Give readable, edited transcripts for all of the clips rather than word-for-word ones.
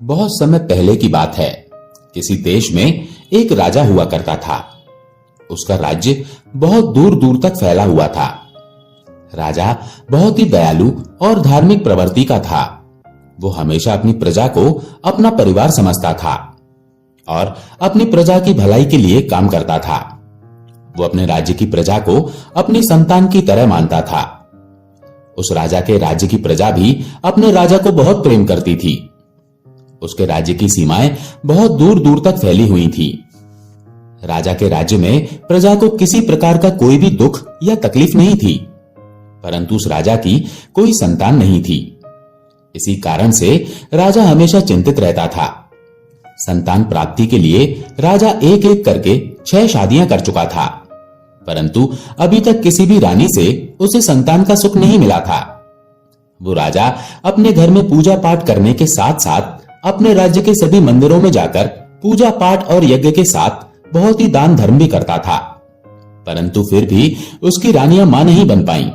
बहुत समय पहले की बात है। किसी देश में एक राजा हुआ करता था। उसका राज्य बहुत दूर दूर तक फैला हुआ था। राजा बहुत ही दयालु और धार्मिक प्रवृत्ति का था। वो हमेशा अपनी प्रजा को अपना परिवार समझता था और अपनी प्रजा की भलाई के लिए काम करता था। वो अपने राज्य की प्रजा को अपनी संतान की तरह मानता था। उस राजा के राज्य की प्रजा भी अपने राजा को बहुत प्रेम करती थी। उसके राज्य की सीमाएं बहुत दूर दूर तक फैली हुई थी। राजा के राज्य में प्रजा को किसी प्रकार का कोई भी दुख या तकलीफ नहीं थी, परंतु उस राजा की कोई संतान नहीं थी। इसी कारण से राजा हमेशा चिंतित रहता था। संतान प्राप्ति के लिए राजा एक एक करके 6 शादियां कर चुका था, परंतु अभी तक किसी भी रानी से उसे संतान का सुख नहीं मिला था। वो राजा अपने घर में पूजा पाठ करने के साथ साथ अपने राज्य के सभी मंदिरों में जाकर पूजा पाठ और यज्ञ के साथ बहुत ही दान धर्म भी करता था, परंतु फिर भी उसकी रानियां मां नहीं बन पाईं।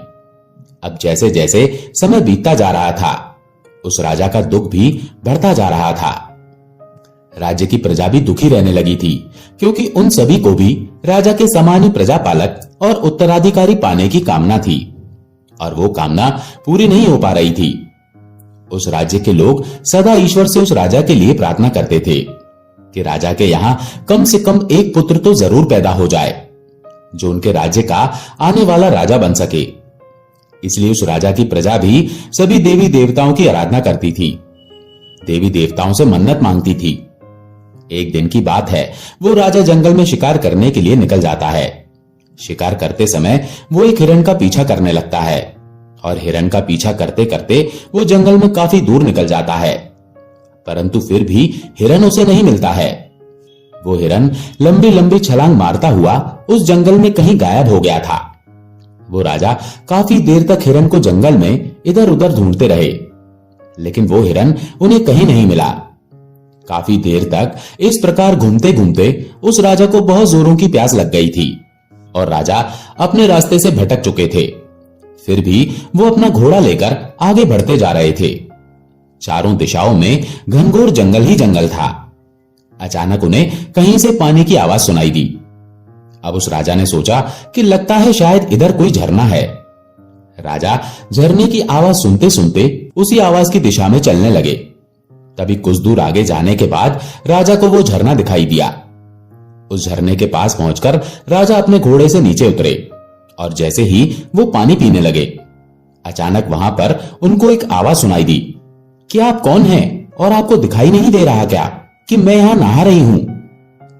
अब जैसे जैसे समय बीतता जा रहा था, उस राजा का दुख भी बढ़ता जा रहा था। राज्य की प्रजा भी दुखी रहने लगी थी, क्योंकि उन सभी को भी राजा के समान ही प्रजापालक और उत्तराधिकारी पाने की कामना थी, और वो कामना पूरी नहीं हो पा रही थी। उस राज्य के लोग सदा ईश्वर से उस राजा के लिए प्रार्थना करते थे कि राजा के यहाँ कम से कम एक पुत्र तो जरूर पैदा हो जाए, जो उनके राज्य का आने वाला राजा बन सके। इसलिए उस राजा की प्रजा भी सभी देवी देवताओं की आराधना करती थी, देवी देवताओं से मन्नत मांगती थी। एक दिन की बात है, वो राजा जंगल में शिकार करने के लिए निकल जाता है। शिकार करते समय वो एक हिरण का पीछा करने लगता है, और हिरण का पीछा करते करते वो जंगल में काफी दूर निकल जाता है, परंतु फिर भी हिरण उसे नहीं मिलता है। वो हिरण लंबी लंबी छलांग मारता हुआ उस जंगल में कहीं गायब हो गया था। वो राजा काफी देर तक हिरण को जंगल में इधर उधर ढूंढते रहे, लेकिन वो हिरण उन्हें कहीं नहीं मिला। काफी देर तक इस प्रकार घूमते घूमते उस राजा को बहुत जोरों की प्यास लग गई थी, और राजा अपने रास्ते से भटक चुके थे। फिर भी वो अपना घोड़ा लेकर आगे बढ़ते जा रहे थे। चारों दिशाओं में घनघोर जंगल ही जंगल था। अचानक उन्हें कहीं से पानी की आवाज सुनाई दी। अब उस राजा ने सोचा कि लगता है शायद इधर कोई झरना है। राजा झरने की आवाज सुनते सुनते उसी आवाज की दिशा में चलने लगे। तभी कुछ दूर आगे जाने के बाद राजा को वो झरना दिखाई दिया। उस झरने के पास पहुंचकर राजा अपने घोड़े से नीचे उतरे, और जैसे ही वो पानी पीने लगे, अचानक वहां पर उनको एक आवाज सुनाई दी कि आप कौन हैं और आपको दिखाई नहीं दे रहा क्या कि मैं यहां नहा रही हूं?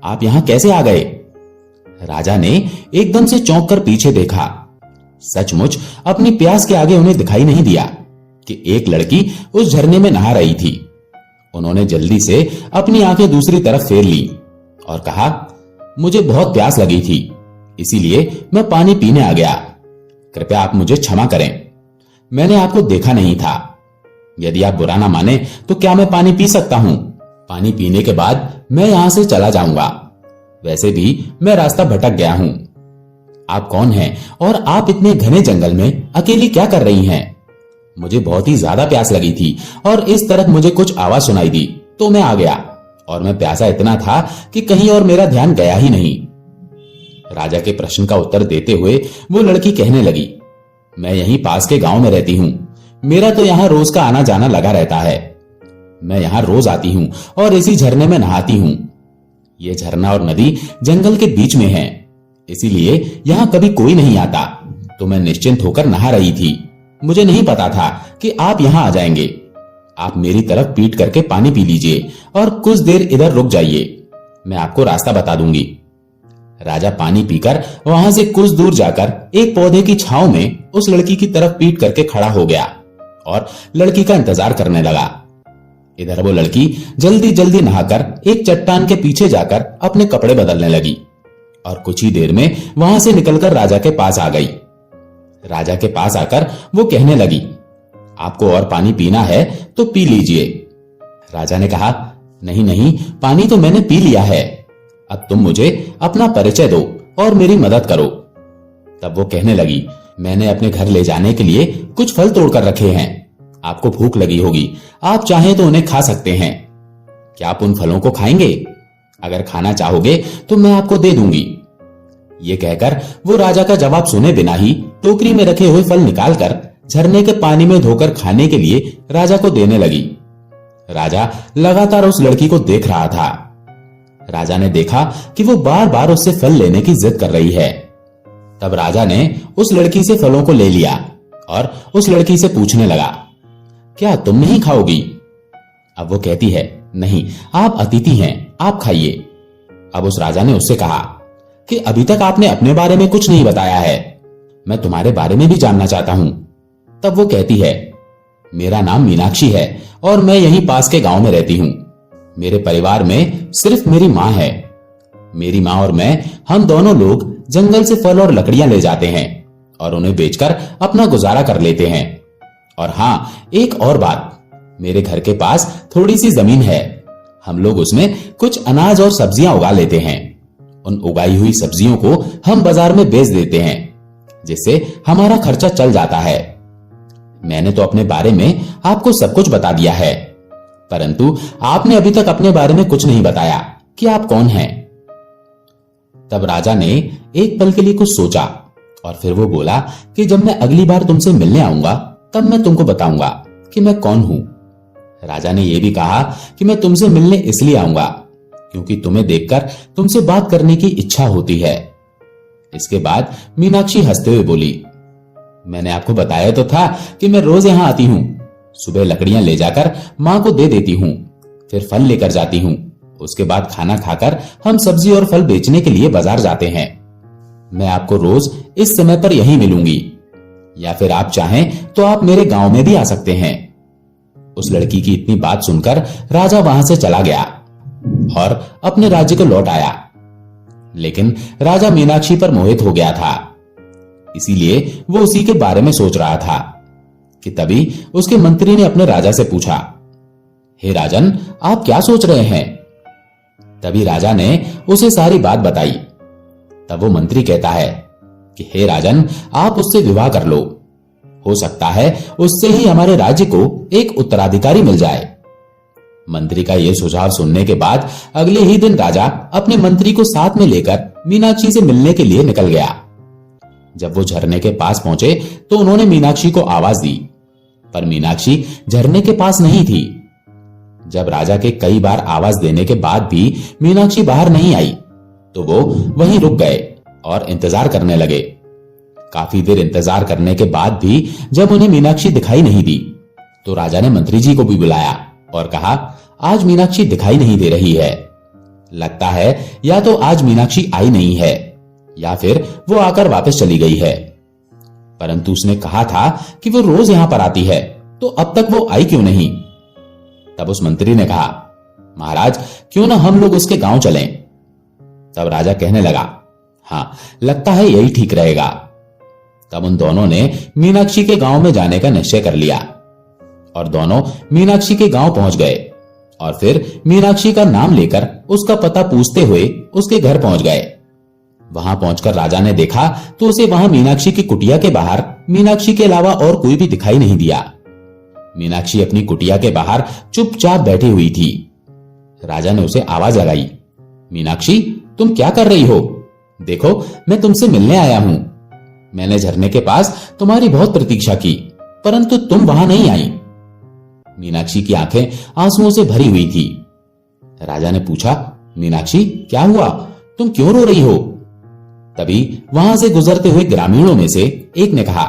आप यहां कैसे आ गए? राजा ने एकदम से चौंक कर पीछे देखा। सचमुच अपनी प्यास के आगे उन्हें दिखाई नहीं दिया कि एक लड़की उस झरने में नहा रही थी। उन्होंने जल्दी से अपनी आंखें दूसरी तरफ फेर ली और कहा, मुझे बहुत प्यास लगी थी, इसीलिए मैं पानी पीने आ गया। कृपया आप मुझे क्षमा करें, मैंने आपको देखा नहीं था। यदि आप बुरा ना माने तो क्या मैं पानी पी सकता हूं? पानी पीने के बाद मैं यहां से चला जाऊंगा। वैसे भी मैं रास्ता भटक गया हूं। आप कौन हैं और आप इतने घने जंगल में अकेली क्या कर रही हैं? मुझे बहुत ही ज्यादा प्यास लगी थी और इस तरफ मुझे कुछ आवाज सुनाई दी तो मैं आ गया, और मैं प्यासा इतना था कि कहीं और मेरा ध्यान गया ही नहीं। राजा के प्रश्न का उत्तर देते हुए वो लड़की कहने लगी, मैं यहीं पास के गांव में रहती हूं। मेरा तो यहाँ रोज का आना जाना लगा रहता है। मैं यहाँ रोज आती हूँ और इसी झरने में नहाती हूँ। ये झरना और नदी जंगल के बीच में है, इसीलिए यहाँ कभी कोई नहीं आता, तो मैं निश्चिंत होकर नहा रही थी। मुझे नहीं पता था कि आप यहाँ आ जाएंगे। आप मेरी तरफ पीट करके पानी पी लीजिए और कुछ देर इधर रुक जाइए, मैं आपको रास्ता बता दूंगी। राजा पानी पीकर वहां से कुछ दूर जाकर एक पौधे की छांव में उस लड़की की तरफ पीट करके खड़ा हो गया और लड़की का इंतजार करने लगा। इधर वो लड़की जल्दी जल्दी नहाकर एक चट्टान के पीछे जाकर अपने कपड़े बदलने लगी, और कुछ ही देर में वहां से निकलकर राजा के पास आ गई। राजा के पास आकर वो कहने लगी, आपको और पानी पीना है तो पी लीजिए। राजा ने कहा, नहीं नहीं, पानी तो मैंने पी लिया है। अब तुम मुझे अपना परिचय दो और मेरी मदद करो। तब वो कहने लगी, मैंने अपने घर ले जाने के लिए कुछ फल तोड़कर रखे हैं। आपको भूख लगी होगी, आप चाहें तो उन्हें खा सकते हैं। क्या आप उन फलों को खाएंगे? अगर खाना चाहोगे तो मैं आपको दे दूंगी। ये कहकर वो राजा का जवाब सुने बिना ही टोकरी में रखे हुए फल निकालकर झरने के पानी में धोकर खाने के लिए राजा को देने लगी। राजा लगातार उस लड़की को देख रहा था। राजा ने देखा कि वो बार बार उससे फल लेने की जिद कर रही है। तब राजा ने उस लड़की से फलों को ले लिया और उस लड़की से पूछने लगा, क्या तुम नहीं खाओगी? अब वो कहती है, नहीं, आप अतिथि हैं, आप खाइए। अब उस राजा ने उससे कहा कि अभी तक आपने अपने बारे में कुछ नहीं बताया है, मैं तुम्हारे बारे में भी जानना चाहता हूं। तब वो कहती है, मेरा नाम मीनाक्षी है और मैं यहीं पास के गांव में रहती हूं। मेरे परिवार में सिर्फ मेरी माँ है। मेरी माँ और मैं, हम दोनों लोग जंगल से फल और लकड़ियां ले जाते हैं और उन्हें बेचकर अपना गुजारा कर लेते हैं। और हाँ, एक और बात, मेरे घर के पास थोड़ी सी जमीन है। हम लोग उसमें कुछ अनाज और सब्जियां उगा लेते हैं। उन उगाई हुई सब्जियों को हम बाजार में बेच देते हैं, जिससे हमारा खर्चा चल जाता है। मैंने तो अपने बारे में आपको सब कुछ बता दिया है, परंतु आपने अभी तक अपने बारे में कुछ नहीं बताया कि आप कौन हैं। तब राजा ने एक पल के लिए कुछ सोचा और फिर वो बोला कि जब मैं अगली बार तुमसे मिलने आऊंगा तब मैं तुमको बताऊंगा कि मैं कौन हूं। राजा ने यह भी कहा कि मैं तुमसे मिलने इसलिए आऊंगा क्योंकि तुम्हें देखकर तुमसे बात करने की इच्छा होती है। इसके बाद मीनाक्षी हंसते हुए बोली, मैंने आपको बताया तो था कि मैं रोज यहां आती हूं। सुबह लकड़ियां ले जाकर मां को दे देती हूं, फिर फल लेकर जाती हूं। उसके बाद खाना खाकर हम सब्जी और फल बेचने के लिए बाजार जाते हैं। मैं आपको रोज इस समय पर यहीं मिलूंगी, या फिर आप चाहें तो आप मेरे गांव में भी आ सकते हैं। उस लड़की की इतनी बात सुनकर राजा वहां से चला गया और अपने राज्य को लौट आया। लेकिन राजा मीनाक्षी पर मोहित हो गया था, इसीलिए वो उसी के बारे में सोच रहा था कि तभी उसके मंत्री ने अपने राजा से पूछा, हे राजन, आप क्या सोच रहे हैं? तभी राजा ने उसे सारी बात बताई। तब वो मंत्री कहता है कि हे राजन, आप उससे विवाह कर लो। हो सकता है उससे ही हमारे राज्य को एक उत्तराधिकारी मिल जाए। मंत्री का यह सुझाव सुनने के बाद अगले ही दिन राजा अपने मंत्री को साथ में लेकर मीनाक्षी से मिलने के लिए निकल गया। जब वो झरने के पास पहुंचे तो उन्होंने मीनाक्षी को आवाज दी, पर मीनाक्षी झरने के पास नहीं थी। जब राजा के कई बार आवाज देने के बाद भी मीनाक्षी बाहर नहीं आई तो वो वहीं रुक गए और इंतजार करने लगे। काफी देर इंतजार करने के बाद भी जब उन्हें मीनाक्षी दिखाई नहीं दी तो राजा ने मंत्री जी को भी बुलाया और कहा, आज मीनाक्षी दिखाई नहीं दे रही है। लगता है या तो आज मीनाक्षी आई नहीं है या फिर वो आकर वापस चली गई है। परंतु उसने कहा था कि वो रोज यहां पर आती है, तो अब तक वो आई क्यों नहीं? तब उस मंत्री ने कहा, महाराज, क्यों ना हम लोग उसके गांव चलें? तब राजा कहने लगा, हाँ, लगता है यही ठीक रहेगा। तब उन दोनों ने मीनाक्षी के गांव में जाने का निश्चय कर लिया और दोनों मीनाक्षी के गांव पहुंच गए और फिर मीनाक्षी का नाम लेकर उसका पता पूछते हुए उसके घर पहुंच गए। वहां पहुंचकर राजा ने देखा तो उसे वहां मीनाक्षी की कुटिया के बाहर मीनाक्षी के अलावा और कोई भी दिखाई नहीं दिया। मीनाक्षी अपनी कुटिया के बाहर चुपचाप बैठी हुई थी। राजा ने उसे आवाज लगाई, मीनाक्षी, तुम क्या कर रही हो? देखो, मैं तुमसे मिलने आया हूं। मैंने झरने के पास तुम्हारी बहुत प्रतीक्षा की, परंतु तुम वहां नहीं आई। मीनाक्षी की आंखें आंसुओं से भरी हुई थी। राजा ने पूछा, मीनाक्षी, क्या हुआ? तुम क्यों रो रही हो? तभी वहां से गुजरते हुए ग्रामीणों में से एक ने कहा,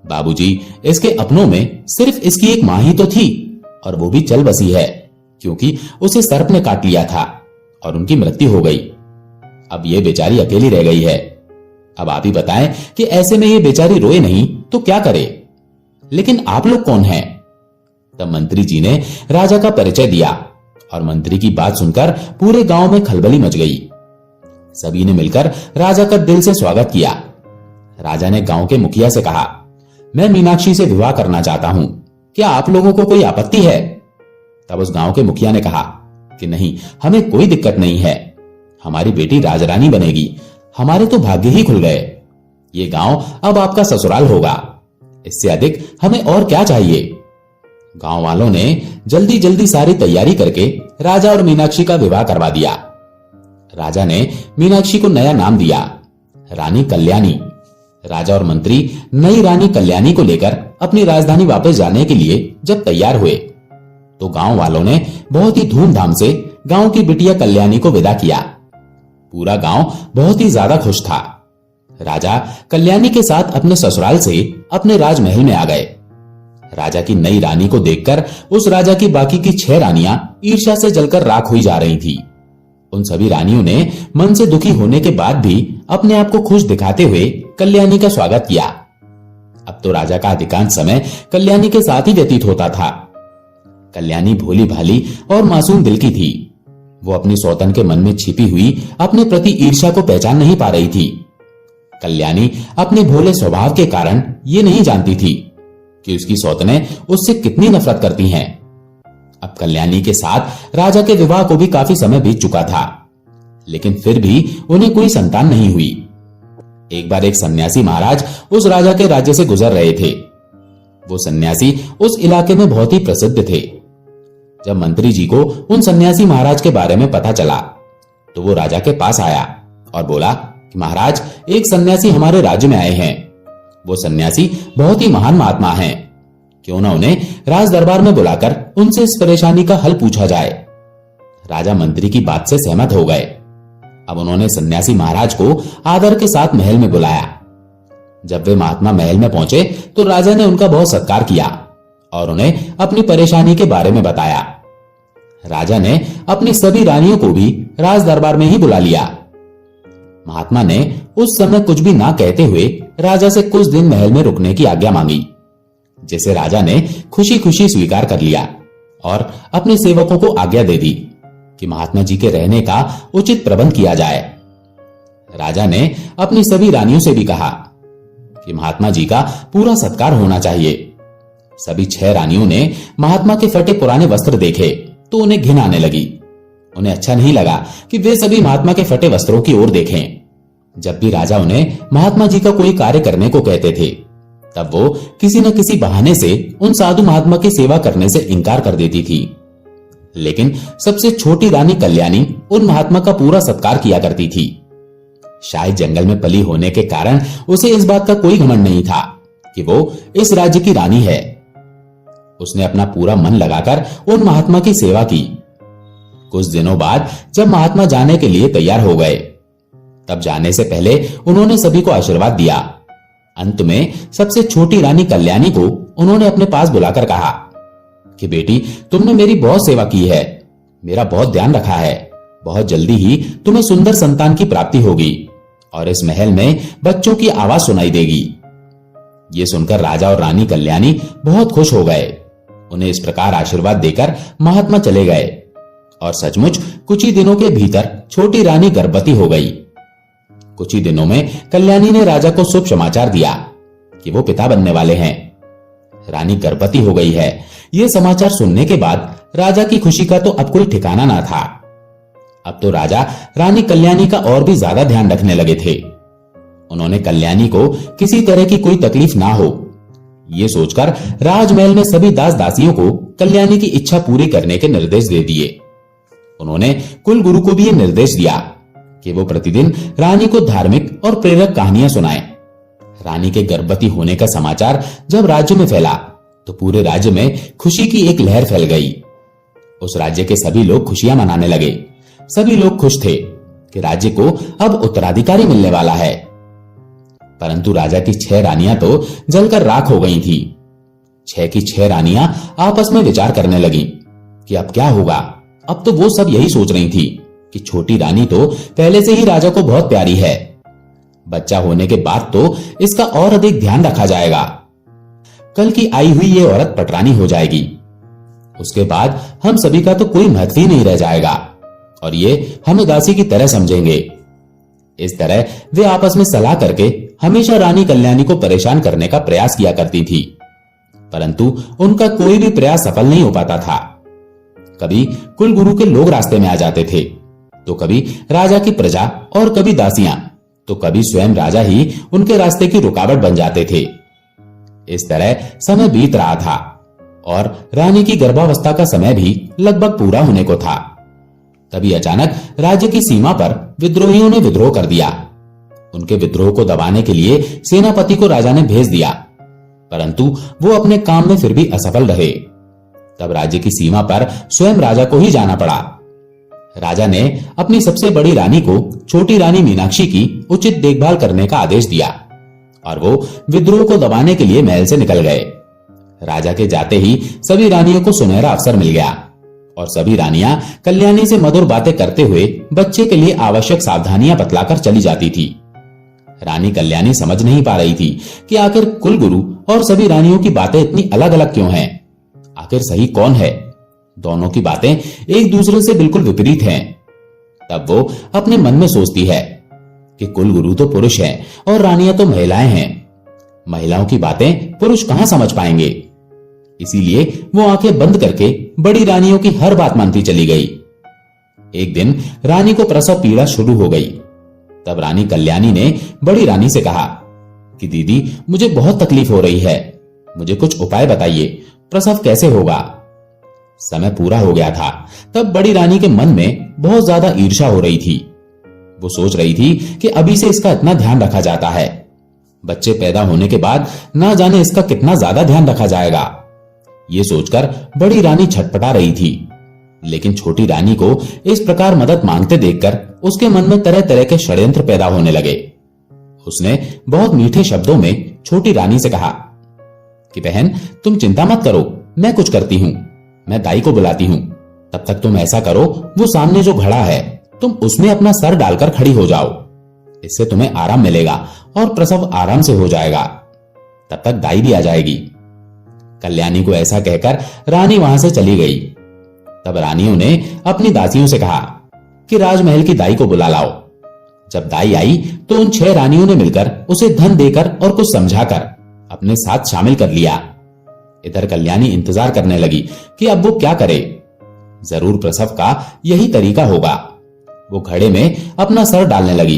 बाबूजी, इसके अपनों में सिर्फ इसकी एक मां ही तो थी और वो भी चल बसी है क्योंकि उसे सर्प ने काट लिया था और उनकी मृत्यु हो गई। अब ये बेचारी अकेली रह गई है। अब आप ही बताएं कि ऐसे में ये बेचारी रोए नहीं तो क्या करे? लेकिन आप लोग कौन हैं? तब मंत्री जी ने राजा का परिचय दिया और मंत्री की बात सुनकर पूरे गांव में खलबली मच गई। सभी ने मिलकर राजा का दिल से स्वागत किया। राजा ने गांव के मुखिया से कहा, मैं मीनाक्षी से विवाह करना चाहता हूं, क्या आप लोगों को कोई आपत्ति है? तब उस गांव के मुखिया ने कहा कि नहीं, हमें कोई दिक्कत नहीं है। हमारी बेटी राजरानी बनेगी। हमारे तो भाग्य ही खुल गए। ये गांव अब आपका ससुराल होगा। इससे अधिक हमें और क्या चाहिए? गांव वालों ने जल्दी जल्दी सारी तैयारी करके राजा और मीनाक्षी का विवाह करवा दिया। राजा ने मीनाक्षी को नया नाम दिया, रानी कल्याणी। राजा और मंत्री नई रानी कल्याणी को लेकर अपनी राजधानी वापस जाने के लिए जब तैयार हुए तो गांव वालों ने बहुत ही धूमधाम से गांव की बिटिया कल्याणी को विदा किया। पूरा गांव बहुत ही ज्यादा खुश था। राजा कल्याणी के साथ अपने ससुराल से अपने राजमहल में आ गए। राजा की नई रानी को देखकर उस राजा की बाकी की 6 रानियां ईर्ष्या से जलकर राख हुई जा रही थी। उन सभी रानियों ने मन से दुखी होने के बाद भी अपने आप को खुश दिखाते हुए कल्याणी का स्वागत किया। अब तो राजा का अधिकांश समय कल्याणी के साथ ही व्यतीत होता था। कल्याणी भोली भाली और मासूम दिल की थी। वो अपनी सौतन के मन में छिपी हुई अपने प्रति ईर्ष्या को पहचान नहीं पा रही थी। कल्याणी अपने भोले स्वभाव के कारण ये नहीं जानती थी कि उसकी सौतनें उससे कितनी नफरत करती हैं। अब कल्याणी के साथ राजा के विवाह को भी काफी समय बीत चुका था, लेकिन फिर भी उन्हें कोई संतान नहीं हुई। एक बार एक सन्यासी महाराज उस राजा के राज्य से गुजर रहे थे। वो सन्यासी उस इलाके में बहुत ही प्रसिद्ध थे। जब मंत्री जी को उन सन्यासी महाराज के बारे में पता चला तो वो राजा के पास आया और बोला कि महाराज, एक सन्यासी हमारे राज्य में आए हैं। वो सन्यासी बहुत ही महान महात्मा हैं। क्यों ना उन्हें राज दरबार में बुलाकर उनसे इस परेशानी का हल पूछा जाए। राजा मंत्री की बात से सहमत हो गए। अब उन्होंने सन्यासी महाराज को आदर के साथ महल में बुलाया। जब वे महात्मा महल में पहुंचे तो राजा ने उनका बहुत सत्कार किया और उन्हें अपनी परेशानी के बारे में बताया। राजा ने अपनी सभी रानियों को भी राज दरबार में ही बुला लिया। महात्मा ने उस समय कुछ भी ना कहते हुए राजा से कुछ दिन महल में रुकने की आज्ञा मांगी, जिसे राजा ने खुशी खुशी स्वीकार कर लिया और अपने सेवकों को आज्ञा दे दी कि महात्मा जी के रहने का उचित प्रबंध किया जाए। राजा ने अपनी सभी रानियों से भी कहा कि महात्मा जी का पूरा सत्कार होना चाहिए। सभी 6 रानियों ने महात्मा के फटे पुराने वस्त्र देखे तो उन्हें घिन आने लगी। उन्हें अच्छा नहीं लगा कि वे सभी महात्मा के फटे वस्त्रों की ओर देखें। जब भी राजा उन्हें महात्मा जी का कोई कार्य करने को कहते थे तब वो किसी न किसी बहाने से उन साधु महात्मा की सेवा करने से इनकार कर देती थी। लेकिन सबसे छोटी रानी कल्याणी उन महात्मा का पूरा सत्कार किया करती थी। शायद जंगल में पली होने के कारण उसे इस बात का कोई घमंड नहीं था कि वो इस राज्य की रानी है। उसने अपना पूरा मन लगाकर उन महात्मा की सेवा की। कुछ दिनों बाद जब महात्मा जाने के लिए तैयार हो गए तब जाने से पहले उन्होंने सभी को आशीर्वाद दिया। अंत में सबसे छोटी रानी कल्याणी को उन्होंने अपने पास बुलाकर कहा कि बेटी, तुमने मेरी बहुत सेवा की है, मेरा बहुत ध्यान रखा है। बहुत जल्दी ही तुम्हें सुंदर संतान की प्राप्ति होगी और इस महल में बच्चों की आवाज सुनाई देगी। ये सुनकर राजा और रानी कल्याणी बहुत खुश हो गए। उन्हें इस प्रकार आशीर्वाद देकर महात्मा चले गए और सचमुच कुछ ही दिनों के भीतर छोटी रानी गर्भवती हो गई। कुछ ही दिनों में कल्याणी ने राजा को शुभ समाचार दिया कि वो पिता बनने वाले हैं। रानी गर्भवती हो गई है। यह समाचार सुनने के बाद राजा की खुशी का तो अब कोई ठिकाना ना था। अब तो राजा रानी कल्याणी का और भी ज्यादा ध्यान रखने लगे थे। उन्होंने कल्याणी को किसी तरह की कोई तकलीफ ना हो, ये सोचकर राजमहल में सभी दास दासियों को कल्याणी की इच्छा पूरी करने के निर्देश दे दिए। उन्होंने कुल गुरु को भी यह निर्देश दिया कि वो प्रतिदिन रानी को धार्मिक और प्रेरक कहानियां सुनाएं। रानी के गर्भवती होने का समाचार जब राज्य में फैला तो पूरे राज्य में खुशी की एक लहर फैल गई। उस राज्य के सभी लोग खुशियां मनाने लगे। सभी लोग खुश थे कि राज्य को अब उत्तराधिकारी मिलने वाला है। परंतु राजा की 6 रानियां तो जलकर राख हो गई थी। 6 की 6 रानियां आपस में विचार करने लगी कि अब क्या होगा। अब तो वो सब यही सोच रही थी कि छोटी रानी तो पहले से ही राजा को बहुत प्यारी है। बच्चा होने के बाद तो इसका और अधिक ध्यान रखा जाएगा। कल की आई हुई ये औरत पटरानी हो जाएगी। उसके बाद हम सभी का तो कोई महत्व ही नहीं रह जाएगा और ये हमें दासी की तरह समझेंगे। इस तरह वे आपस में सलाह करके हमेशा रानी कल्याणी को परेशान करने का प्रयास किया करती थी, परंतु उनका कोई भी प्रयास सफल नहीं हो पाता था। कभी कुल गुरु के लोग रास्ते में आ जाते थे, तो कभी राजा की प्रजा और कभी दासियां, तो कभी स्वयं राजा ही उनके रास्ते की रुकावट बन जाते थे। इस तरह समय बीत रहा था और रानी की गर्भावस्था का समय भी लगभग पूरा होने को था। तभी अचानक राज्य की सीमा पर विद्रोहियों ने विद्रोह कर दिया। उनके विद्रोह को दबाने के लिए सेनापति को राजा ने भेज दिया, परंतु वो अपने काम में फिर भी असफल रहे। तब राज्य की सीमा पर स्वयं राजा को ही जाना पड़ा। राजा ने अपनी सबसे बड़ी रानी को छोटी रानी मीनाक्षी की उचित देखभाल करने का आदेश दिया और वो विद्रोह को दबाने के लिए महल से निकल गए। राजा के जाते ही सभी रानियों को सुनहरा अवसर मिल गया और सभी रानियां कल्याणी से मधुर बातें करते हुए बच्चे के लिए आवश्यक सावधानियां बतलाकर चली जाती थी। रानी कल्याणी समझ नहीं पा रही थी कि आखिर कुलगुरु और सभी रानियों की बातें इतनी अलग अलग क्यों हैं। आखिर सही कौन है? दोनों की बातें एक दूसरे से बिल्कुल विपरीत हैं। तब वो अपने मन में सोचती है कि कुलगुरु तो पुरुष हैं और रानियां तो महिलाएं हैं। महिलाओं की बातें पुरुष कहां समझ पाएंगे। इसीलिए वो आंखें बंद करके बड़ी रानियों की हर बात मानती चली गई। एक दिन रानी को प्रसव पीड़ा शुरू हो गई। तब रानी कल्याणी ने बड़ी रानी से कहा कि दीदी, मुझे बहुत तकलीफ हो रही है, मुझे कुछ उपाय बताइए, प्रसव कैसे होगा। समय पूरा हो गया था। तब बड़ी रानी के मन में बहुत ज्यादा ईर्ष्या हो रही थी। वो सोच रही थी कि अभी से इसका इतना ध्यान रखा जाता है, बच्चे पैदा होने के बाद ना जाने इसका कितना ज्यादा ध्यान रखा जाएगा। ये सोचकर बड़ी रानी छटपटा रही थी, लेकिन छोटी रानी को इस प्रकार मदद मांगते देखकर उसके मन में तरह तरह के षड्यंत्र पैदा होने लगे। उसने बहुत मीठे शब्दों में छोटी रानी से कहा कि बहन, तुम चिंता मत करो, मैं कुछ करती हूं, मैं दाई को बुलाती हूं। तब तक तुम ऐसा करो, वो सामने जो घड़ा है तुम उसमें अपना सर डालकर खड़ी हो जाओ, इससे तुम्हें आराम मिलेगा और प्रसव आराम से हो जाएगा। तब तक दाई भी आ जाएगी। कल्याणी को ऐसा कहकर रानी वहां से चली गई। तब रानियों ने अपनी दासियों से कहा कि राजमहल की दाई को बुला लाओ। जब दाई आई तो उन 6 रानियों ने मिलकर उसे धन देकर और कुछ समझाकर अपने साथ शामिल कर लिया। इधर कल्याणी इंतजार करने लगी कि अब वो क्या करे। जरूर प्रसव का यही तरीका होगा। वो घड़े में अपना सर डालने लगी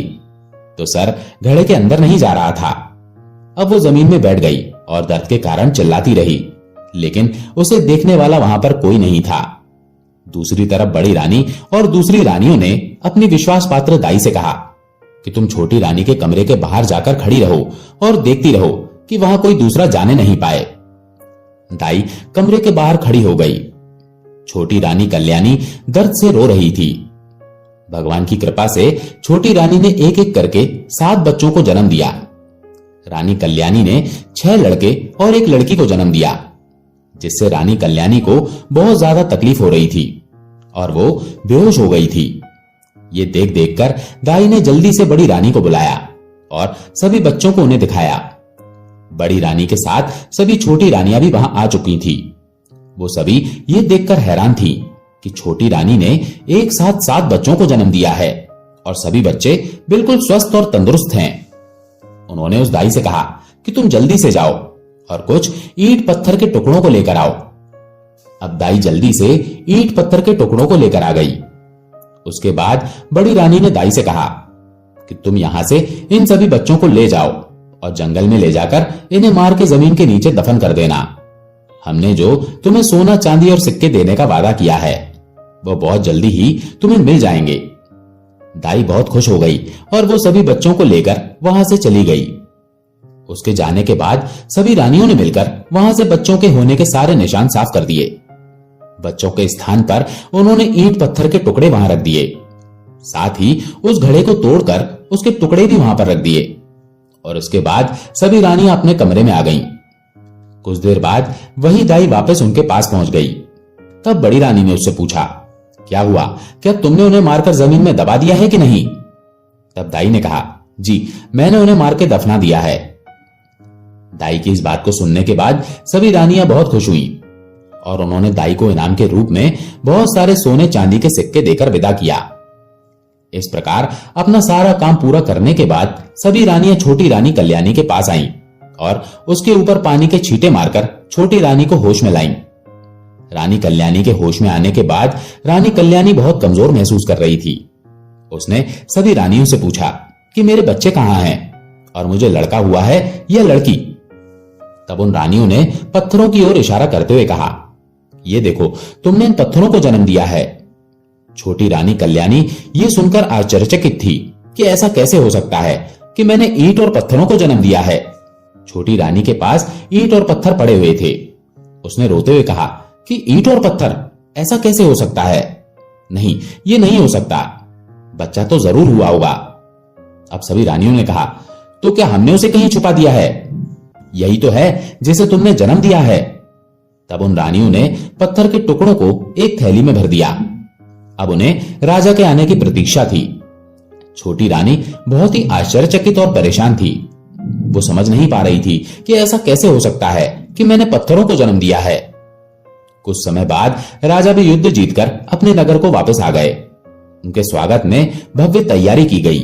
तो सर घड़े के अंदर नहीं जा रहा था। अब वो जमीन में बैठ गई और दर्द के कारण चिल्लाती रही, लेकिन उसे देखने वाला वहां पर कोई नहीं था। दूसरी तरफ बड़ी रानी और दूसरी रानियों ने अपनी विश्वास पात्र दाई से कहा कि तुम छोटी रानी के कमरे के बाहर जाकर खड़ी रहो और देखती रहो कि वहां कोई दूसरा जाने नहीं पाए। दाई कमरे के बाहर खड़ी हो गई। छोटी रानी कल्याणी दर्द से रो रही थी। भगवान की कृपा से छोटी रानी ने एक एक करके 7 बच्चों को जन्म दिया। रानी कल्याणी ने 6 लड़के और 1 लड़की को जन्म दिया, जिससे रानी कल्याणी को बहुत ज्यादा तकलीफ हो रही थी और वो बेहोश हो गई थी। ये देख देखकर दाई ने जल्दी से बड़ी रानी को बुलाया और सभी बच्चों को उन्हें दिखाया। बड़ी रानी के साथ सभी छोटी रानियां भी वहां आ चुकी थी। वो सभी ये देखकर हैरान थी कि छोटी रानी ने एक साथ 7 बच्चों को जन्म दिया है और सभी बच्चे बिल्कुल स्वस्थ और तंदुरुस्त हैं। उन्होंने उस दाई से कहा कि तुम जल्दी से जाओ और कुछ ईंट पत्थर के टुकड़ों को लेकर आओ। अब दाई जल्दी से ईंट पत्थर के टुकड़ों को लेकर आ गई। उसके बाद बड़ी रानी ने दाई से कहा कि तुम यहां से इन सभी बच्चों को ले जाओ और जंगल में ले जाकर इन्हें मार के जमीन के नीचे दफन कर देना। हमने जो तुम्हें सोना चांदी और सिक्के देने का वादा किया है वो बहुत जल्दी ही तुम्हें मिल जाएंगे। दाई बहुत खुश हो गई और वो सभी बच्चों को लेकर वहां से चली गई। उसके जाने के बाद सभी रानियों ने मिलकर वहां से बच्चों के होने के सारे निशान साफ कर दिए। बच्चों के स्थान पर उन्होंने ईंट पत्थर के टुकड़े वहां रख दिए। साथ ही उस घड़े को तोड़कर उसके टुकड़े भी वहां पर रख दिए और उसके बाद सभी रानियां अपने कमरे में आ गईं। कुछ देर बाद वही दाई वापस उनके पास पहुंच गई। तब बड़ी रानी ने उससे पूछा, क्या हुआ, क्या तुमने उन्हें मारकर जमीन में दबा दिया है कि नहीं? तब दाई ने कहा, जी, मैंने उन्हें मार के दफना दिया है। दाई की इस बात को सुनने के बाद सभी रानियां बहुत खुश हुई और उन्होंने दाई को इनाम के रूप में बहुत सारे सोने चांदी के सिक्के देकर विदा किया। इस प्रकार अपना सारा काम पूरा करने के बाद सभी रानियां छोटी रानी कल्याणी के पास आईं और उसके ऊपर पानी के छींटे मारकर छोटी रानी को होश में लाईं। रानी कल्याणी के होश में आने के बाद रानी कल्याणी बहुत कमजोर महसूस कर रही थी। उसने सभी रानियों से पूछा कि मेरे बच्चे कहां हैं और मुझे लड़का हुआ है या लड़की? तब उन रानियों ने पत्थरों की ओर इशारा करते हुए कहा, ये देखो, तुमने इन पत्थरों को जन्म दिया है। छोटी रानी कल्याणी ये सुनकर आश्चर्यचकित थी कि ऐसा कैसे हो सकता है कि मैंने ईंट और पत्थरों को जन्म दिया है। छोटी रानी के पास ईंट और पत्थर पड़े हुए थे। उसने रोते हुए कहा कि ईंट और पत्थर, ऐसा कैसे हो सकता है? नहीं, ये नहीं हो सकता। बच्चा तो जरूर हुआ होगा। अब सभी रानियों ने कहा, तो क्या हमने उसे कहीं छुपा दिया है? यही तो है जिसे तुमने जन्म दिया है। तब उन रानियों ने पत्थर के टुकड़ों को एक थैली में भर दिया। अब उन्हें राजा के आने की प्रतीक्षा थी। छोटी रानी बहुत ही आश्चर्यचकित और परेशान थी। वो समझ नहीं पा रही थी कि ऐसा कैसे हो सकता है कि मैंने पत्थरों को जन्म दिया है। कुछ समय बाद राजा भी युद्ध जीतकर अपने नगर को वापस आ गए। उनके स्वागत में भव्य तैयारी की गई,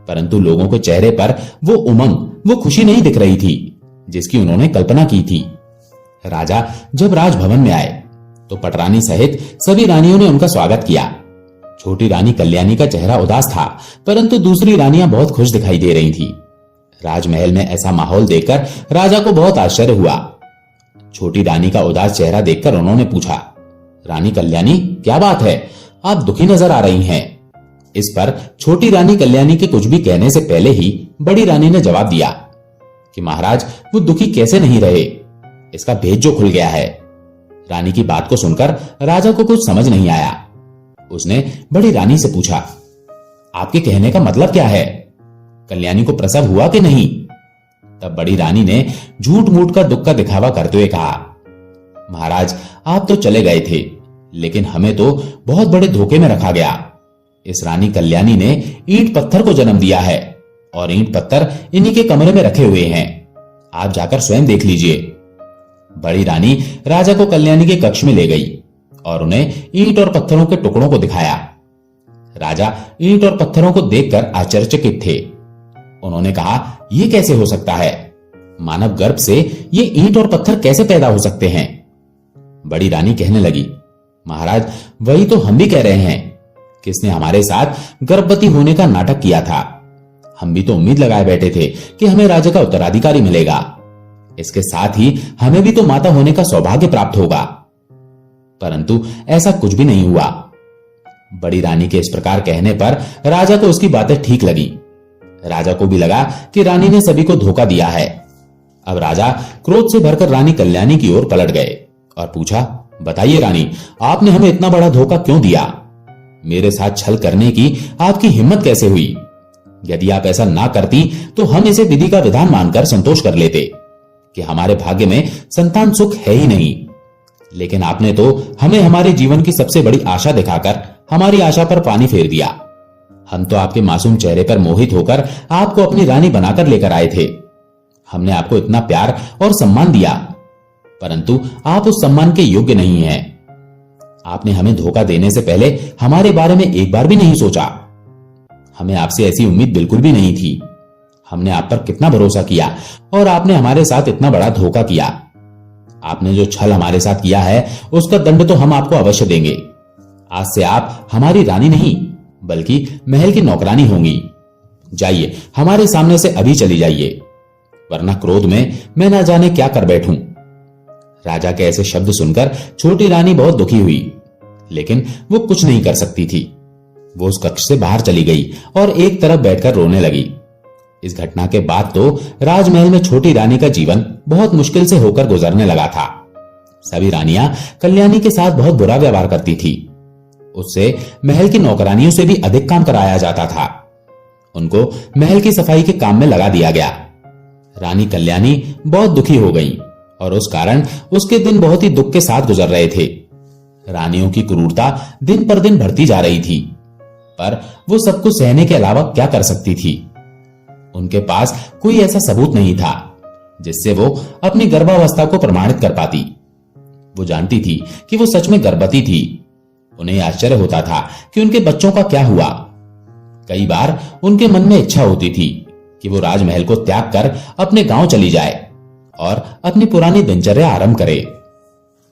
परंतु लोगों के चेहरे पर वो उमंग, वो खुशी नहीं दिख रही थी जिसकी उन्होंने कल्पना की थी। राजा जब राजभवन में आए तो पटरानी सहित सभी रानियों ने उनका स्वागत किया। छोटी रानी कल्याणी का चेहरा उदास था, परंतु दूसरी रानियां बहुत खुश दिखाई दे रही थी। राजमहल में ऐसा माहौल देखकर राजा को बहुत आश्चर्य हुआ। छोटी रानी का उदास चेहरा देखकर उन्होंने पूछा, रानी कल्याणी, क्या बात है? आप दुखी नजर आ रही हैं। इस पर छोटी रानी कल्याणी के कुछ भी कहने से पहले ही बड़ी रानी ने जवाब दिया कि महाराज, वो दुखी कैसे नहीं रहे, इसका भेद जो खुल गया है। रानी की बात को सुनकर राजा को कुछ समझ नहीं आया। उसने बड़ी रानी से पूछा, आपके कहने का मतलब क्या है? कल्याणी को प्रसव हुआ कि नहीं? तब बड़ी रानी ने झूठ मूठ का दुख का दिखावा करते हुए कहा, महाराज, आप तो चले गए थे, लेकिन हमें तो बहुत बड़े धोखे में रखा गया। इस रानी कल्याणी ने ईंट पत्थर को जन्म दिया है और ईंट पत्थर इन्हीं के कमरे में रखे हुए हैं। आप जाकर स्वयं देख लीजिए। बड़ी रानी राजा को कल्याणी के कक्ष में ले गई और उन्हें ईंट और पत्थरों के टुकड़ों को दिखाया। राजा ईंट और पत्थरों को देखकर आश्चर्यचकित थे। उन्होंने कहा, यह कैसे हो सकता है? मानव गर्भ से ये ईंट और पत्थर कैसे पैदा हो सकते हैं? बड़ी रानी कहने लगी, महाराज, वही तो हम भी कह रहे हैं। किसने हमारे साथ गर्भवती होने का नाटक किया था? हम भी तो उम्मीद लगाए बैठे थे कि हमें राज्य का उत्तराधिकारी मिलेगा। इसके साथ ही हमें भी तो माता होने का सौभाग्य प्राप्त होगा, परंतु ऐसा कुछ भी नहीं हुआ। बड़ी रानी के इस प्रकार कहने पर राजा को उसकी बातें ठीक लगी। राजा को भी लगा कि रानी ने सभी को धोखा दिया है। अब राजा क्रोध से भरकर रानी कल्याणी की ओर पलट गए और पूछा, बताइए रानी, आपने हमें इतना बड़ा धोखा क्यों दिया? मेरे साथ छल करने की आपकी हिम्मत कैसे हुई? यदि आप ऐसा ना करती तो हम इसे विधि का विधान मानकर संतोष कर लेते कि हमारे भाग्य में संतान सुख है ही नहीं। लेकिन आपने तो हमें हमारे जीवन की सबसे बड़ी आशा दिखाकर हमारी आशा पर पानी फेर दिया। हम तो आपके मासूम चेहरे पर मोहित होकर आपको अपनी रानी बनाकर लेकर आए थे। हमने आपको इतना प्यार और सम्मान दिया, परंतु आप उस सम्मान के योग्य नहीं हैं। आपने हमें धोखा देने से पहले हमारे बारे में एक बार भी नहीं सोचा। हमें आपसे ऐसी उम्मीद बिल्कुल भी नहीं थी। हमने आप पर कितना भरोसा किया और आपने हमारे साथ इतना बड़ा धोखा किया। आपने जो छल हमारे साथ किया है उसका दंड तो हम आपको अवश्य देंगे। आज से आप हमारी रानी नहीं बल्कि महल की नौकरानी होंगी। जाइए, हमारे सामने से अभी चली जाइए, वरना क्रोध में मैं ना जाने क्या कर बैठूं। राजा के ऐसे शब्द सुनकर छोटी रानी बहुत दुखी हुई, लेकिन वो कुछ नहीं कर सकती थी। वो उस कक्ष से बाहर चली गई और एक तरफ बैठकर रोने लगी। इस घटना के बाद तो राजमहल में छोटी रानी का जीवन बहुत मुश्किल से होकर गुजरने लगा था। सभी रानियां कल्याणी के साथ बहुत बुरा व्यवहार करती थी। उससे महल की नौकरानियों से भी अधिक काम कराया जाता था। उनको महल की सफाई के काम में लगा दिया गया। रानी कल्याणी बहुत दुखी हो गई और उस कारण उसके दिन बहुत ही दुख के साथ गुजर रहे थे। रानियों की क्रूरता दिन पर दिन बढ़ती जा रही थी, पर वो सब कुछ सहने के अलावा क्या कर सकती थी? उनके पास कोई ऐसा सबूत नहीं था जिससे वो अपनी गर्भावस्था को प्रमाणित कर पाती। वो जानती थी कि वो सच में गर्भवती थी। उन्हें आश्चर्य होता था कि उनके बच्चों का क्या हुआ। कई बार उनके मन में इच्छा होती थी कि वो राजमहल को त्याग कर अपने गांव चली जाए और अपनी पुरानी दिनचर्या आरंभ करे।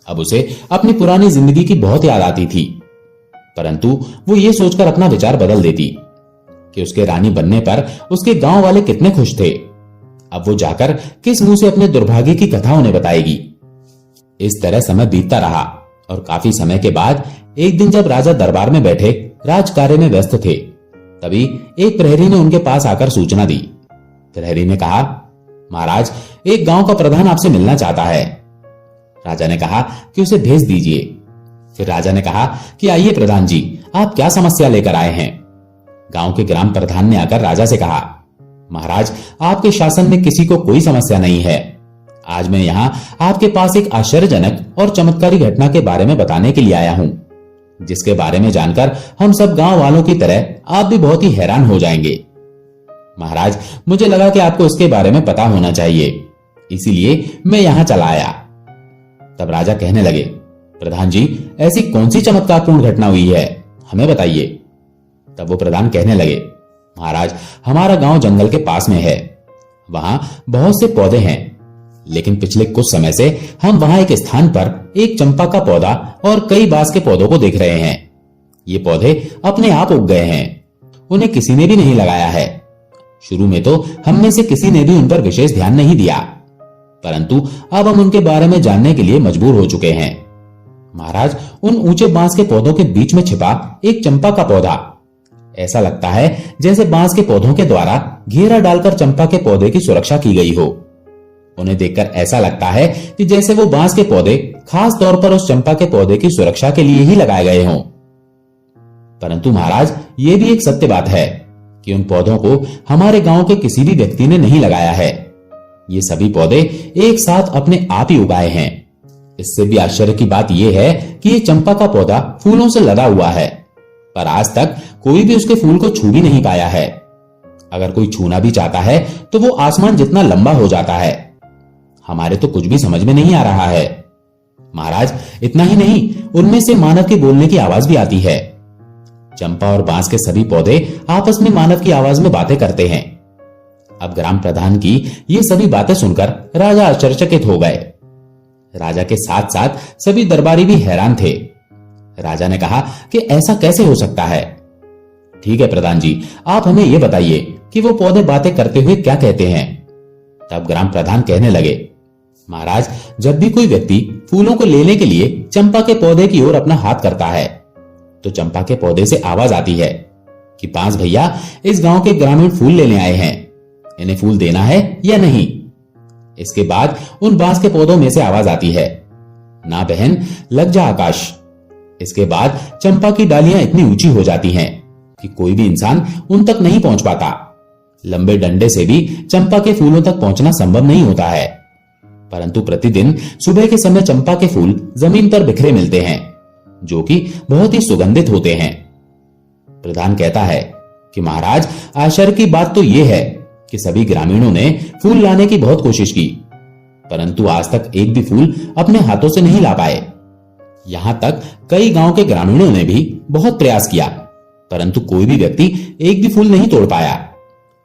अब उसे अपनी पुरानी जिंदगी की बहुत याद आती थी, परंतु वो ये सोचकर अपना विचार बदल देती कि उसके रानी बनने पर उसके गांव वाले कितने खुश थे। अब वो जाकर किस मुंह से अपने दुर्भाग्य की कथा उन्हें बताएगी। इस तरह समय बीतता रहा और काफी समय के बाद एक दिन जब राजा दरबार में बैठे राजकार्य में व्यस्त थे, तभी एक प्रहरी ने उनके पास आकर सूचना दी। प्रहरी ने कहा, महाराज, एक गांव का प्रधान आपसे मिलना चाहता है। राजा ने कहा कि उसे भेज दीजिए। फिर राजा ने कहा कि आइए प्रधान जी, आप क्या समस्या लेकर आए हैं। गांव के ग्राम प्रधान ने आकर राजा से कहा, महाराज, आपके शासन में किसी को कोई समस्या नहीं है। आज मैं यहाँ आपके पास एक आश्चर्यजनक और चमत्कारी घटना के बारे में बताने के लिए आया हूँ, जिसके बारे में जानकर हम सब गांव वालों की तरह आप भी बहुत ही हैरान हो जाएंगे। महाराज, मुझे लगा कि आपको इसके बारे में पता होना चाहिए, इसीलिए मैं यहाँ चला आया। तब राजा कहने लगे, प्रधान जी, ऐसी कौन सी चमत्कारपूर्ण घटना हुई है, हमें बताइए। तब वो प्रधान कहने लगे, महाराज, हमारा गांव जंगल के पास में है। वहां बहुत से पौधे हैं, लेकिन पिछले कुछ समय से हम वहां एक स्थान पर एक चंपा का पौधा और कई बांस के पौधों को देख रहे हैं। ये पौधे अपने आप उग गए हैं, उन्हें किसी ने भी नहीं लगाया है। शुरू में तो हम में से किसी ने भी उन पर विशेष ध्यान नहीं दिया, परंतु अब हम उनके बारे में जानने के लिए मजबूर हो चुके हैं। महाराज, उन ऊंचे बांस के पौधों के बीच में छिपा एक चंपा का पौधा, ऐसा लगता है जैसे बांस के पौधों के द्वारा घेरा डालकर चंपा के पौधे की सुरक्षा की गई हो। उन्हें देखकर ऐसा लगता है कि जैसे वो बांस के पौधे खास तौर पर उस चंपा के पौधे की सुरक्षा के लिए ही लगाए गए हों। परंतु महाराज, ये भी एक सत्य बात है कि उन पौधों को हमारे गांव के किसी भी व्यक्ति ने नहीं लगाया है। ये सभी पौधे एक साथ अपने आप ही उगाए हैं। इससे भी आश्चर्य की बात यह है कि ये चंपा का पौधा फूलों से लदा हुआ है, पर आज तक कोई भी उसके फूल को छू भी नहीं पाया है। अगर कोई छूना भी चाहता है तो वो आसमान जितना लंबा हो जाता है। हमारे तो कुछ भी समझ में नहीं आ रहा है। महाराज, इतना ही नहीं, उनमें से मानव के बोलने की आवाज भी आती है। चंपा और बांस के सभी पौधे आपस में मानव की आवाज में बातें करते हैं। अब ग्राम प्रधान की ये सभी बातें सुनकर राजा आश्चर्यचकित हो गए। राजा के साथ साथ सभी दरबारी भी हैरान थे। राजा ने कहा कि ऐसा कैसे हो सकता है। ठीक है प्रधान जी, आप हमें यह बताइए कि वो पौधे बातें करते हुए क्या कहते हैं। तब ग्राम प्रधान कहने लगे, महाराज, जब भी कोई व्यक्ति फूलों को लेने के लिए चंपा के पौधे की ओर अपना हाथ करता है तो चंपा के पौधे से आवाज आती है कि बांस भैया, इस गांव के ग्रामीण फूल लेने आए हैं, इन्हें फूल देना है या नहीं। इसके बाद उन बांस के पौधों में से आवाज आती है, ना बहन, लग जा आकाश। इसके बाद चंपा की डालियां इतनी ऊंची हो जाती हैं कि कोई भी इंसान उन तक नहीं पहुंच पाता। लंबे डंडे से भी चंपा के फूलों तक पहुंचना संभव नहीं होता है, परंतु प्रतिदिन सुबह के समय चंपा के फूल जमीन पर बिखरे मिलते हैं, जो कि बहुत ही सुगंधित होते हैं। प्रधान कहता है कि महाराज, आश्चर्य की बात तो यह है कि सभी ग्रामीणों ने फूल लाने की बहुत कोशिश की, परंतु आज तक एक भी फूल अपने हाथों से नहीं ला पाए। यहां तक कई गांव के ग्रामीणों ने भी बहुत प्रयास किया, परंतु कोई भी व्यक्ति एक भी फूल नहीं तोड़ पाया।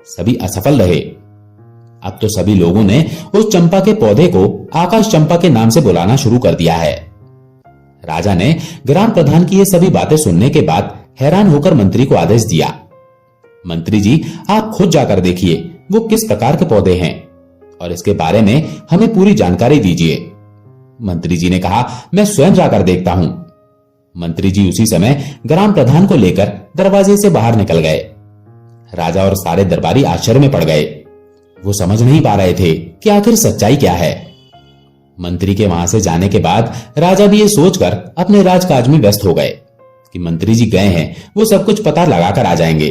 सभी असफल रहे। अब तो सभी लोगों ने उस चंपा के पौधे को आकाश चंपा के नाम से बुलाना शुरू कर दिया है। राजा ने ग्राम प्रधान की ये सभी बातें सुनने के बाद हैरान होकर मंत्री को आदेश दिया, मंत्री जी, आप खुद जाकर देखिए वो किस प्रकार के पौधे हैं और इसके बारे में हमें पूरी जानकारी दीजिए। मंत्री जी ने कहा, मैं स्वयं जाकर देखता हूं। मंत्री जी उसी समय ग्राम प्रधान को लेकर दरवाजे से बाहर निकल गए। राजा और सारे दरबारी आश्चर्य में पड़ गए। वो समझ नहीं पा रहे थे कि आखिर सच्चाई क्या है। मंत्री के वहां से जाने के बाद राजा भी ये सोचकर अपने राजकाज में व्यस्त हो गए कि मंत्री जी गए हैं, वो सब कुछ पता लगाकर आ जाएंगे।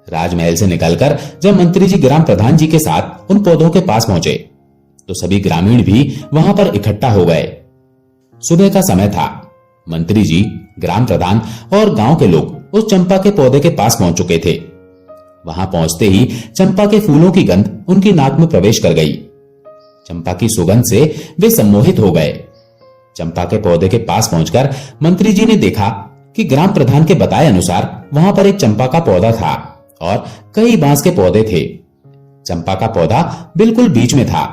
राजमहल से निकलकर जब मंत्री जी ग्राम प्रधान जी के साथ उन पौधों के पास पहुंचे तो सभी ग्रामीण भी वहां पर इकट्ठा हो गए। सुबह का समय था। मंत्री जी, ग्राम प्रधान और गांव के लोग उस चंपा के पौधे के पास पहुंच चुके थे। वहां पहुंचते ही चंपा के फूलों की गंध उनकी नाक में प्रवेश कर गई। चंपा की सुगंध से वे सम्मोहित हो गए। चंपा के पौधे के पास पहुंचकर मंत्री जी ने देखा कि ग्राम प्रधान के बताए अनुसार वहां पर एक चंपा का पौधा था और कई बांस के पौधे थे। चंपा का पौधा बिल्कुल बीच में था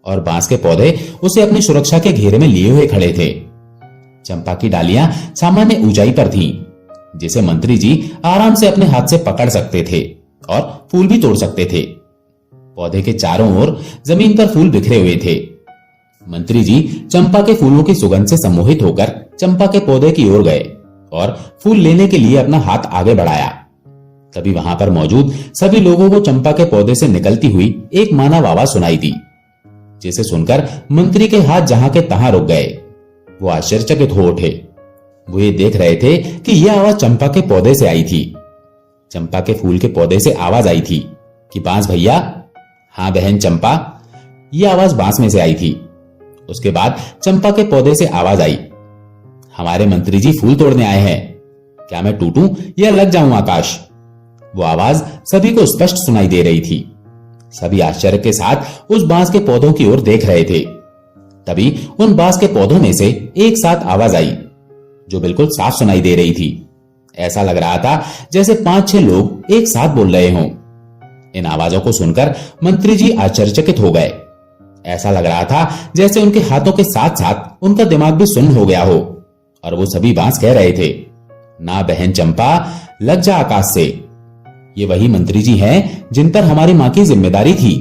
और बांस के पौधे उसे अपनी सुरक्षा के घेरे में लिए हुए खड़े थे। चंपा की डालियां सामान्य ऊंचाई पर थीं, जिसे मंत्री जी आराम से अपने हाथ से पकड़ सकते थे और फूल भी तोड़ सकते थे। पौधे के चारों ओर जमीन पर फूल बिखरे हुए थे। मंत्री जी चंपा के फूलों की सुगंध से सम्मोहित होकर चंपा के पौधे की ओर गए और फूल लेने के लिए अपना हाथ आगे बढ़ाया। तभी वहां पर मौजूद सभी लोगों को चंपा के पौधे से निकलती हुई एक मानव आवाज सुनाई दी, जिसे सुनकर मंत्री के हाथ जहां के तहां रुक गए। वो आश्चर्यचकित हो उठे। वो ये देख रहे थे कि यह आवाज चंपा के पौधे से आई थी। चंपा के फूल के पौधे से आवाज आई थी कि बांस भैया। हाँ बहन चंपा, यह आवाज बांस में से आई थी। उसके बाद चंपा के पौधे से आवाज आई, हमारे मंत्री जी फूल तोड़ने आए हैं, क्या मैं टूटूं या लग जाऊं आकाश। वो आवाज सभी को स्पष्ट सुनाई दे रही थी। सभी आश्चर्य के साथ उस बांस के पौधों की ओर देख रहे थे। तभी उन बांस के पौधों में से एक साथ आवाज आई, जो बिल्कुल साफ सुनाई दे रही थी। ऐसा लग रहा था जैसे 5-6 लोग एक साथ बोल रहे हों। इन आवाजों को सुनकर मंत्री जी आश्चर्यचकित हो गए। ऐसा लग रहा था जैसे उनके हाथों के साथ साथ उनका दिमाग भी सुन्न हो गया हो और वो सभी बांस कह रहे थे, ना बहन चंपा, लग जा आकाश से। ये वही मंत्री जी हैं जिन पर हमारी मां की जिम्मेदारी थी,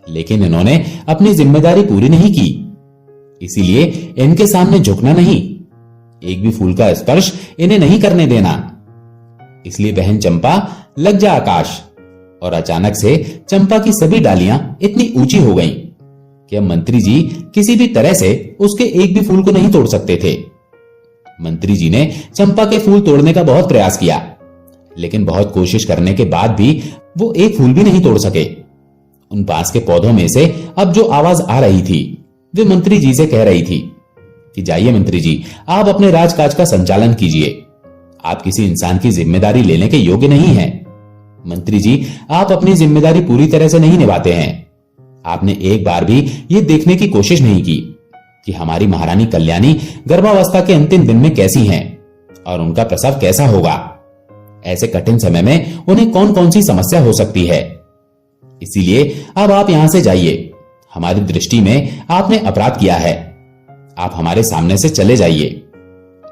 लेकिन इन्होंने अपनी जिम्मेदारी पूरी नहीं की, इसीलिए इनके सामने झुकना नहीं, एक भी फूल का स्पर्श इन्हें नहीं करने देना। इसलिए बहन चंपा, लग जा आकाश। और अचानक से चंपा की सभी डालियां इतनी ऊंची हो गईं कि अब मंत्री जी किसी भी तरह से उसके एक भी फूल को नहीं तोड़ सकते थे। मंत्री जी ने चंपा के फूल तोड़ने का बहुत प्रयास किया, लेकिन बहुत कोशिश करने के बाद भी वो एक फूल भी नहीं तोड़ सके। उन बांस के पौधों में से अब जो आवाज आ रही थी, वे मंत्री जी से कह रही थी कि जाइए मंत्री जी, आप अपने राजकाज का संचालन कीजिए। आप किसी इंसान की जिम्मेदारी लेने के योग्य नहीं हैं। मंत्री जी, आप अपनी जिम्मेदारी पूरी तरह से नहीं निभाते हैं। आपने एक बार भी ये देखने की कोशिश नहीं की कि हमारी महारानी कल्याणी गर्भावस्था के अंतिम दिन में कैसी हैं और उनका प्रसव कैसा होगा। ऐसे कठिन समय में उन्हें कौन कौन सी समस्या हो सकती है। इसीलिए अब आप यहां से जाइए। हमारी दृष्टि में आपने अपराध किया है। आप हमारे सामने से चले जाइए।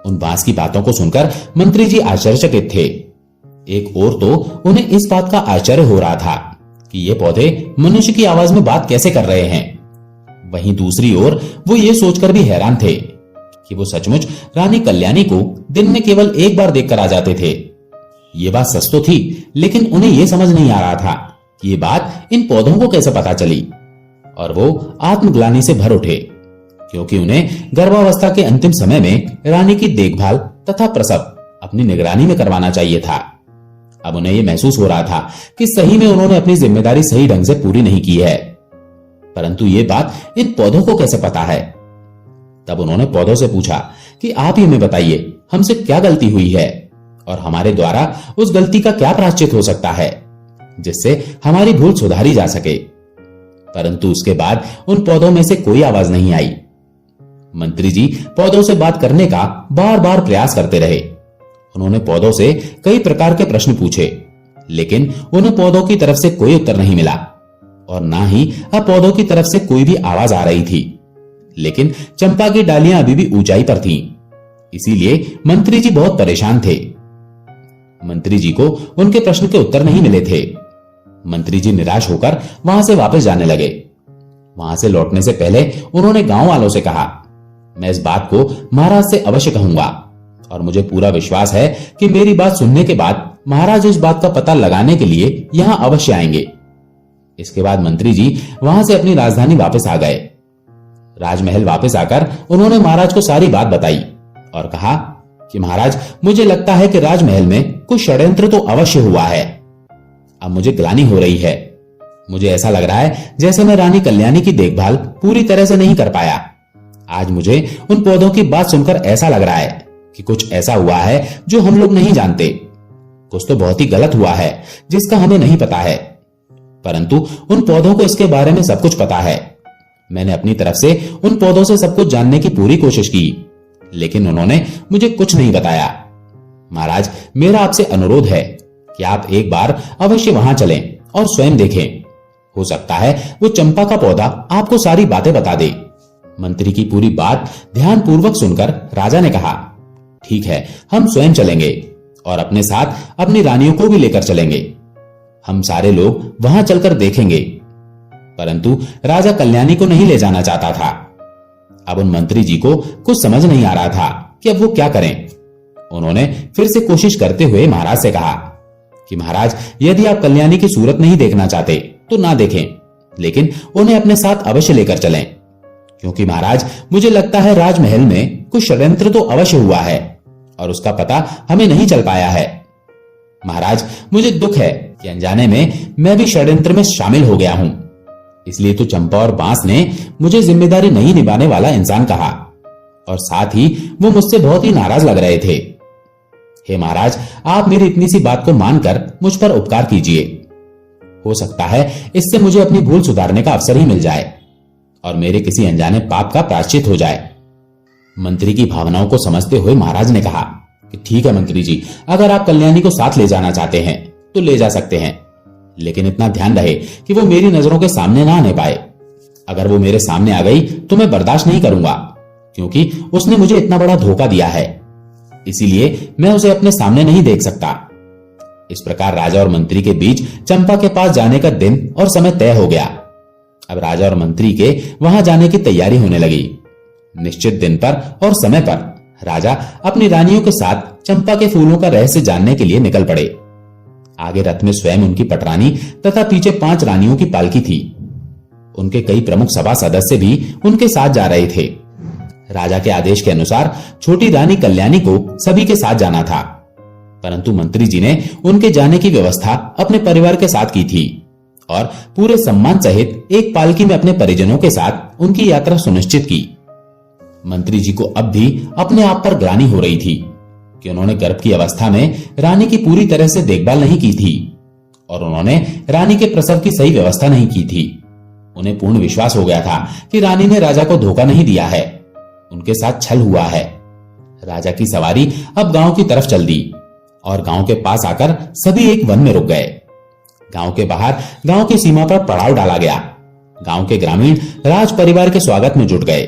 उन बांस की बातों को सुनकर मंत्री जी आश्चर्यचकित थे। एक ओर तो उन्हें इस बात का आश्चर्य हो रहा था कि ये पौधे मनुष्य की आवाज में बात कैसे कर रहे हैं। वहीं दूसरी ओर वो ये सोचकर भी हैरान थे कि वो सचमुच रानी कल्याणी को दिन में केवल एक बार देखकर आ जाते थे। ये बात सच तो थी, लेकिन उन्हें यह समझ नहीं आ रहा था कि ये बात इन पौधों को कैसे पता चली। और वो आत्मग्लानि से भर उठे, क्योंकि उन्हें गर्भावस्था के अंतिम समय में रानी की देखभाल तथा प्रसव अपनी निगरानी में करवाना चाहिए था। अब उन्हें यह महसूस हो रहा था कि सही में उन्होंने अपनी जिम्मेदारी सही ढंग से पूरी नहीं की है। परंतु ये बात इन पौधों को कैसे पता है? तब उन्होंने पौधों से पूछा कि आप ही हमें बताइए, हमसे क्या गलती हुई है और हमारे द्वारा उस गलती का क्या प्रायश्चित हो सकता है, जिससे हमारी भूल सुधारी जा सके। परंतु उसके बाद उन पौधों में से कोई आवाज नहीं आई। मंत्री जी पौधों से बात करने का बार बार प्रयास करते रहे। उन्होंने पौधों से कई प्रकार के प्रश्न पूछे, लेकिन उन्हें पौधों की तरफ से कोई उत्तर नहीं मिला और ना ही अब पौधों की तरफ से कोई भी आवाज आ रही थी। लेकिन चंपा की डालियां अभी भी ऊंचाई पर थीं, इसीलिए मंत्री जी बहुत परेशान थे। मंत्री जी को उनके प्रश्न के उत्तर नहीं मिले थे। मंत्री जी निराश होकर वहां से वापस जाने लगे। वहां से लौटने से पहले उन्होंने गांव वालों से कहा, मैं इस बात को महाराज से अवश्य कहूंगा और मुझे पूरा विश्वास है कि मेरी बात सुनने के बाद महाराज इस बात का पता लगाने के लिए यहां अवश्य आएंगे। इसके बाद मंत्री जी वहां से अपनी राजधानी वापस आ गए। राजमहल वापस आकर उन्होंने महाराज को सारी बात बताई और कहा कि महाराज, मुझे लगता है कि राजमहल में कुछ षड्यंत्र तो अवश्य हुआ है। अब मुझे ग्लानि हो रही है। मुझे ऐसा लग रहा है जैसे मैं रानी कल्याणी की देखभाल पूरी तरह से नहीं कर पाया। आज मुझे उन पौधों की बात सुनकर ऐसा लग रहा है कि कुछ ऐसा हुआ है जो हम लोग नहीं जानते। कुछ तो बहुत ही गलत हुआ है जिसका हमें नहीं पता है, परंतु उन पौधों को इसके बारे में सब कुछ पता है। मैंने अपनी तरफ से उन पौधों से सब कुछ जानने की पूरी कोशिश की, लेकिन उन्होंने मुझे कुछ नहीं बताया। महाराज, मेरा आपसे अनुरोध है कि आप एक बार अवश्य वहां चलें और स्वयं देखें। हो सकता है वो चंपा का पौधा आपको सारी बातें बता दे। मंत्री की पूरी बात ध्यानपूर्वक सुनकर राजा ने कहा, ठीक है, हम स्वयं चलेंगे और अपने साथ अपनी रानियों को भी लेकर चलेंगे। हम सारे लोग वहां चलकर देखेंगे परंतु राजा कल्याणी को नहीं ले जाना चाहता था। अब उन मंत्री जी को कुछ समझ नहीं आ रहा था कि अब वो क्या करें। उन्होंने फिर से कोशिश करते हुए महाराज से कहा कि महाराज, यदि आप कल्याणी की सूरत नहीं देखना चाहते तो ना देखें, लेकिन उन्हें अपने साथ अवश्य लेकर चलें, क्योंकि महाराज मुझे लगता है राजमहल में कुछ षड्यंत्र तो अवश्य हुआ है और उसका पता हमें नहीं चल पाया है। महाराज, मुझे दुख है कि अनजाने में मैं भी षड्यंत्र में शामिल हो गया हूं। इसलिए तो चंपा और बांस ने मुझे जिम्मेदारी नहीं निभाने वाला इंसान कहा और साथ ही वो मुझसे बहुत ही नाराज लग रहे थे। हे महाराज, आप मेरी इतनी सी बात को मानकर मुझ पर उपकार कीजिए। हो सकता है इससे मुझे अपनी भूल सुधारने का अवसर ही मिल जाए और मेरे किसी अनजाने पाप का प्रायश्चित हो जाए। मंत्री की भावनाओं को समझते हुए महाराज ने कहा कि ठीक है मंत्री जी, अगर आप कल्याणी को साथ ले जाना चाहते हैं तो ले जा सकते हैं, लेकिन इतना ध्यान रहे कि वो मेरी नजरों के सामने ना आने पाए। अगर वो मेरे सामने आ गई तो मैं बर्दाश्त नहीं करूंगा, क्योंकि उसने मुझे इतना बड़ा धोखा दिया है, इसीलिए मैं उसे अपने सामने नहीं देख सकता। इस प्रकार राजा और मंत्री के बीच चंपा के पास जाने का दिन और समय तय हो गया। अब राजा और मंत्री के वहां जाने की तैयारी होने लगी। निश्चित दिन पर और समय पर राजा अपनी रानियों के साथ चंपा के फूलों का रहस्य जानने के लिए निकल पड़े। आगे रथ में स्वयं उनकी पटरानी तथा पीछे 5 रानियों की पालकी थी। उनके कई प्रमुख सभा सदस्य भी उनके साथ जा रहे थे। राजा के आदेश के अनुसार छोटी रानी कल्याणी को सभी के साथ जाना था, परंतु मंत्री जी ने उनके जाने की व्यवस्था अपने परिवार के साथ की थी और पूरे सम्मान सहित एक पालकी में अपने परिजनों के साथ उनकी यात्रा सुनिश्चित की। मंत्री जी को अब भी अपने आप पर ग्लानि हो रही थी कि उन्होंने गर्भ की अवस्था में रानी की पूरी तरह से देखभाल नहीं की थी और उन्होंने रानी के प्रसव की सही व्यवस्था नहीं की थी। उन्हें पूर्ण विश्वास हो गया था कि रानी ने राजा को धोखा नहीं दिया है, उनके साथ छल हुआ है। राजा की सवारी अब गांव की तरफ चल दी और गांव के पास आकर सभी एक वन में रुक गए। गांव के बाहर गांव की सीमा पर पड़ाव डाला गया। गांव के ग्रामीण राज परिवार के स्वागत में जुट गए।